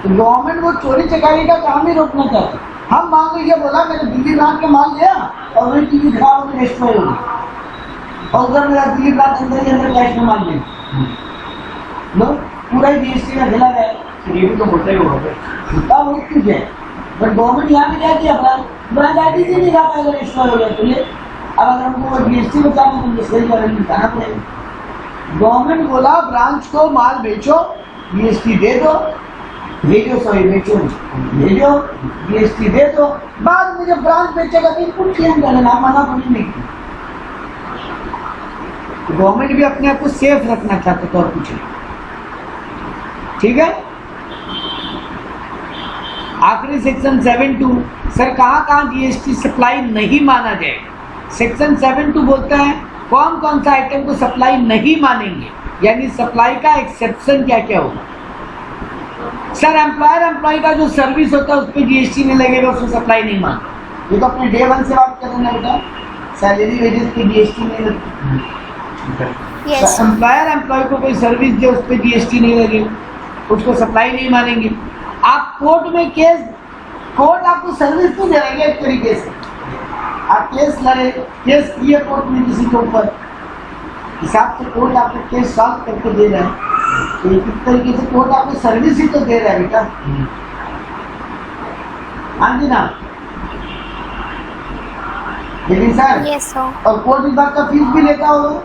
तो गवर्नमेंट वो चोरी चकारी का काम ही रोकना चाहता। हम मान लो ये बोला मैंने दिल्ली ब्रांच का माल लिया और वही टीवी खराब होकर डिस्ट्रॉय हो गई, और उधर मेरा दिल्ली ब्रांच अंदर ही अंदर कैश में माल लिया, लो पूरा ही जीएसटी का ढिला गया। ये भी तो होता ही होगा तब वो क्यों है? बट गवर्नमेंट यहाँ पे क्या किया, ब्रांच आईडी से नहीं खाता अगर डिस्ट्रॉय हो जाए तो। ये अब अगर हमको वो जीएसटी बचाना तो सही गारंटी बताना पड़ेगा। गवर्नमेंट बोला ब्रांच को माल बेचो, जीएसटी दे दो, भेजो, सॉरी बेचो भेजो, जीएसटी दे दो। बाद में जब ब्रांच बेचेगा तो इनपुट क्लेम कर लेना, मना थोड़ी नहीं। गवर्नमेंट भी अपने आप को सेफ रखना चाहता था और कुछ नहीं। ठीक है। आखिरी सेक्शन 7(2), सर कहाँ जीएसटी सप्लाई नहीं माना जाएगा? सेक्शन 7(2) बोलता है कौन कौन सा आइटम को सप्लाई नहीं मानेंगे, यानी सप्लाई का एक्सेप्शन क्या क्या होगा। सर एम्प्लॉयर एम्प्लॉय का जो सर्विस होता है उस पर जीएसटी नहीं लगेगा, उसको सप्लाई नहीं मानते। ये तो अपने डे 1 से बात कर रहे हैं बेटा, सैलरी वेजेस की जीएसटी नहीं लगती। एम्प्लॉयर एम्प्लॉय को कोई सर्विस दे उस पर जीएसटी नहीं लगेगा, उसको सप्लाई नहीं मानेंगे। आप कोर्ट में केस, कोर्ट आपको सर्विस नहीं दे रही है एक तरीके से, आप केस लड़े, केस किए कोर्ट में किसी के ऊपर, हिसाब से कोर्ट आपको केस सॉल्व करके दे रहा है, तो एक तरीके से कोर्ट आपको सर्विस ही तो दे रहा है बेटा। हाँ जी ना, लेकिन सर और कोर्ट विभाग का फीस भी लेता होगा,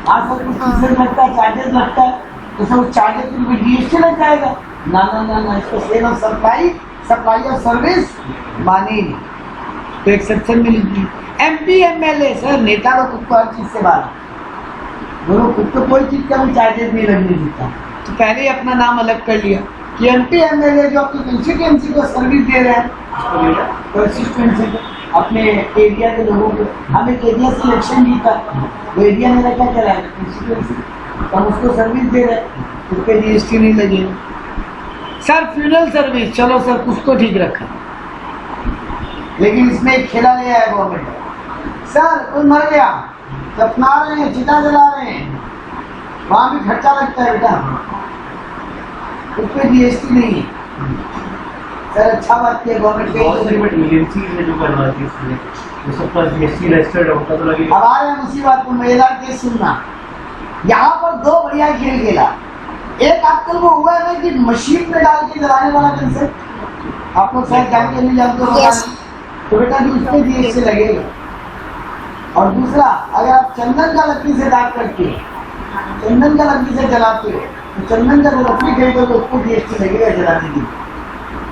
आज सर कुछ फीस लगता है, चार्जेस लगता है, तो सर उस चार्जेस में जीएसटी लग जाएगा। ना ना ना ना, इसको sale of supply of service मानी तो एक्सेप्शन मिलेगी। एमपी एमएलए सर नेता लोग को हर चीज से बात, दोनों खुद तो कोई चीज का भी चार्जेस नहीं लगने देता, तो पहले ही अपना नाम अलग कर लिया कि एमपी एमएलए जो अपनी कंस्टिट्यूएंसी को सर्विस दे रहे हैं, कंस्टिट्यूएंसी को, अपने एरिया के लोगों को। हम एक एरिया से इलेक्शन जीता, वो एरिया मेरा क्या चला है, कंस्टिट्यूएंसी, हम उसको सर्विस दे रहे हैं, उस पर जीएसटी नहीं लगेगा। सर फ्यूनरल सर्विस, चलो सर कुछ तो ठीक रखा, लेकिन इसमें एक खेला गया है गवर्नमेंट। सर कोई मर गया, दफना रहे हैं, चिता जला रहे हैं, वहां भी खर्चा लगता है बेटा, उस पर जीएसटी नहीं है। सर अच्छा बात किया गवर्नमेंट एजेंसी जो करवाती है वो सब पर जीएसटी रजिस्टर्ड होता तो लगेगा। अब आ रहे हैं उसी बात को, मेरा केस सुनना। यहाँ पर दो बढ़िया खेल खेला। एक आजकल वो हुआ है ना कि मशीन में डाल के जलाने वाला कंसेप्ट, आप लोग शायद जानते नहीं जानते हो, Yes. तो बेटा जी उस पर जीएसटी लगेगा। और दूसरा, अगर आप चंदन का लकड़ी से दाग करके, चंदन का लकड़ी से जलाते हो, तो चंदन का जो लकड़ी खरीदो तो उसको जीएसटी लगेगा जलाने की।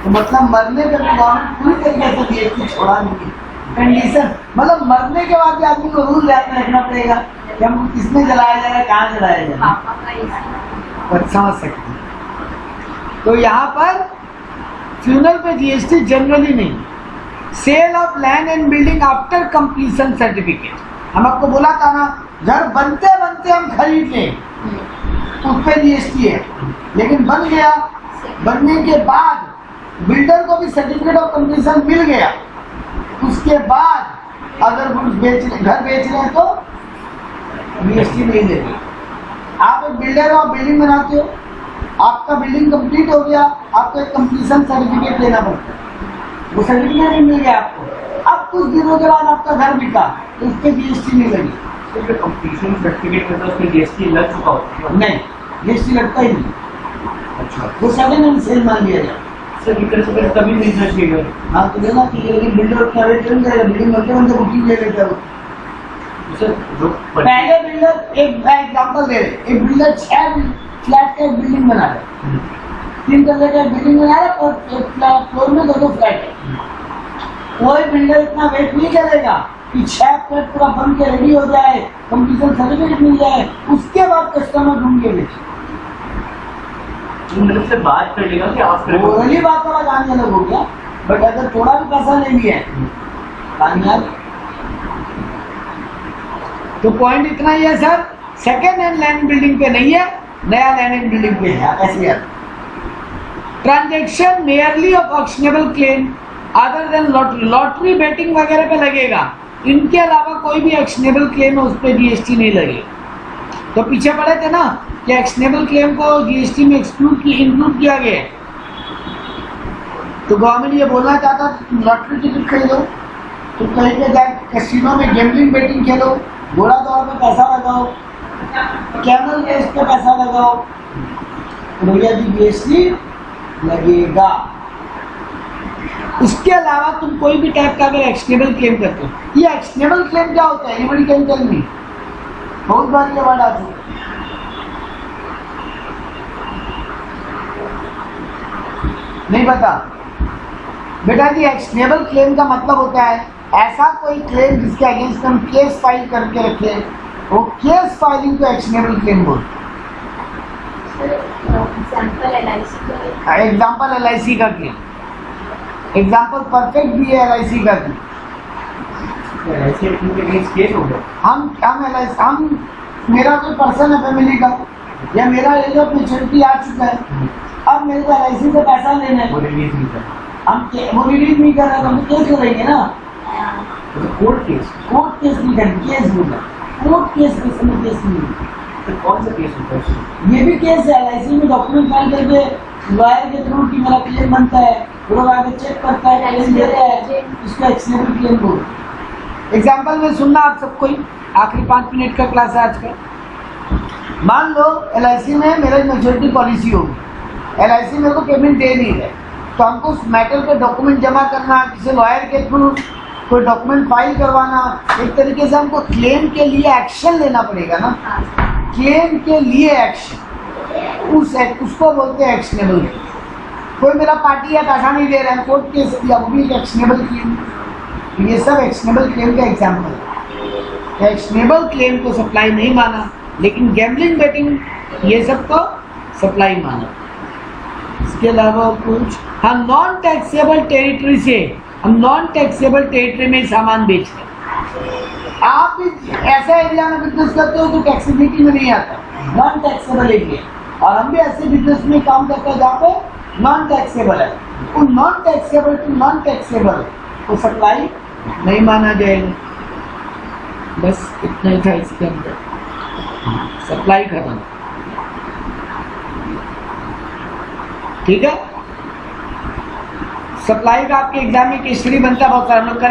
तो मतलब मरने पे भी गवर्नमेंट पूरी तरीके से जीएसटी छोड़ा नहीं है। कंडीशन मतलब मरने के बाद भी आदमी को रूल याद में रखना पड़ेगा कि हम किसमें जलाया जा रहा है, कहाँ जलाया जा रहा है, और समझ सकते हैं। तो यहाँ पर फ्यूनरल पे जीएसटी जनरली नहीं। Sale of land and building after completion certificate, हम आपको बोला था ना, घर बनते बनते हम खरीद लें उस पर जीएसटी है, लेकिन बन गया, बनने के बाद बिल्डर को भी सर्टिफिकेट ऑफ कंप्लीशन मिल गया, उसके बाद अगर घर बेच रहे हैं तो जीएसटी नहीं देते। आप एक बिल्डर हो, बिल्डिंग बनाते हो, आपका बिल्डिंग कंप्लीट हो गया, आपको एक कंप्लीशन सर्टिफिकेट लेना पड़ता है, वो सर्टिफिकेट भी मिल गया आपको। अब कुछ दिनों के बाद आपका घर बिका तो उस पर जीएसटी नहीं लगी। तो कंप्लीशन सर्टिफिकेट में तो उसमें जीएसटी लग चुका होता है। नहीं, जीएसटी लगता ही नहीं, अच्छा, वो सेकंड हैंड सेल मान लिया जाए। सर इधर से फिर तभी नहीं चाहिए। हाँ तो लेना चाहिए, लेकिन बिल्डर क्या रेट चल जाएगा, बिल्डिंग बनते बनते बुकिंग ले लेता है। सर जो पहले बिल्डर, एक एग्जांपल दे रहे, एक बिल्डर 6 फ्लैट का एक बिल्डिंग बना रहे, 3 तल्ले का एक बिल्डिंग बना रहे और एक फ्लोर में 2 फ्लैट है। कोई बिल्डर इतना वेट नहीं करेगा कि 6 फ्लैट पूरा बन के रेडी हो जाए, कंप्लीशन सर्टिफिकेट मिल जाए, उसके बाद कस्टमर ढूंढ के बेचे। मतलब से बात कर लेगा कि आप ओरली बात वाला कहानी अलग हो गया, बट अगर थोड़ा भी पैसा ले लिया है कहानी अलग। तो पॉइंट इतना ही है sir, second hand land building पे नहीं है, नया लैंड एंड बिल्डिंग पे है, ऐसे यार। Transaction merely of actionable claim other than lottery betting वगैरह पे लगेगा, इनके अलावा कोई भी एक्शनेबल क्लेम है उस पर जीएसटी नहीं लगेगा। तो पीछे पड़े थे ना कि एक्शनेबल क्लेम को जीएसटी में इंक्लूड किया गया है। तो गवर्नमेंट ये बोलना चाहता है लॉटरी टिकट खरीदो, तो कहीं पे जाए कैसीनो में गैम्बलिंग बेटिंग खेलो, घोड़ा दौड़ पे पैसा लगाओ, कैमल रेस पे पैसा लगाओ, तो भैया जी जीएसटी लगेगा। उसके अलावा तुम कोई भी टाइप का अगर एक्शनेबल क्लेम करते हो, ये एक्शनेबल क्लेम क्या होता है, एनीबॉडी कैन टेल मी? बहुत बार ये वर्ड आते हैं, नहीं पता बेटा जी। एक्शनेबल क्लेम का मतलब होता है ऐसा कोई क्लेम जिसके अगेंस्ट हम केस फाइल करके रखे, वो केस फाइलिंग को एक्शनेबल क्लेम बोलते हैं। एग्जाम्पल LIC का क्लेम, एग्जाम्पल परफेक्ट भी है LIC का क्लेम। केस हो गया, हम मेरा कोई पर्सन है फैमिली का, या मेरा एज ऑफ मैच्योरिटी आ चुका है, अब मेरे को LIC से पैसा लेना है, वो रिलीज नहीं कर वो रिलीज नहीं कर रहा, तो हम केस करेंगे ना। कोर्ट केस नहीं करेंगे, केस होगा, कोर्ट केस में केस नहीं। तो कौन सा केस होता है? ये भी केस है, LIC में डॉक्यूमेंट फाइल करके लॉयर के थ्रू कि मेरा क्लेम बनता है, वो लोग आगे चेक करता है, क्लेम देता है, उसका एक्शनेबल क्लेम बोलते। एग्जाम्पल में सुनना आप सबको ही, आखिरी 5 मिनट का क्लास है आज का। मान लो LIC में मेरा मैच्योरिटी पॉलिसी होगी, LIC मेरे को पेमेंट दे नहीं रहे, तो हमको उस मैटर पे डॉक्यूमेंट जमा करना, किसी लॉयर के थ्रू कोई डॉक्यूमेंट फाइल करवाना, एक तरीके से हमको क्लेम के लिए एक्शन लेना पड़ेगा ना। क्लेम के लिए एक्शन, उसको बोलते हैं एक्शनेबल। कोई मेरा पार्टी या पैसा नहीं दे रहा है, कोर्ट केस किया, वो भी एक एक्शनेबल क्लेम। ये सब एक्शनेबल क्लेम का एग्जाम्पल है। एक्शनेबल क्लेम को सप्लाई नहीं माना लेकिन गैम्बलिंग बेटिंग ये सब तो सप्लाई मानो। इसके अलावा कुछ, हम नॉन टैक्सेबल टेरिटरी से, हम नॉन टैक्सेबल टेरिटरी में सामान बेच रहे हैं। आप भी ऐसा एरिया में बिजनेस करते हो जो टैक्सेबिलिटी में नहीं आता, नॉन टैक्सेबल एरिया, और हम भी ऐसे बिजनेस में काम करते हैं जहाँ पे नॉन टैक्सेबल है। वो non taxable to non taxable तो सप्लाई नहीं माना जाएगा। बस इतना ही था इसके अंदर, सप्लाई खत्म। ठीक है, सप्लाई का आपके एग्जाम में केस स्टडी बनता है, बहुत सारे हम लोग करें।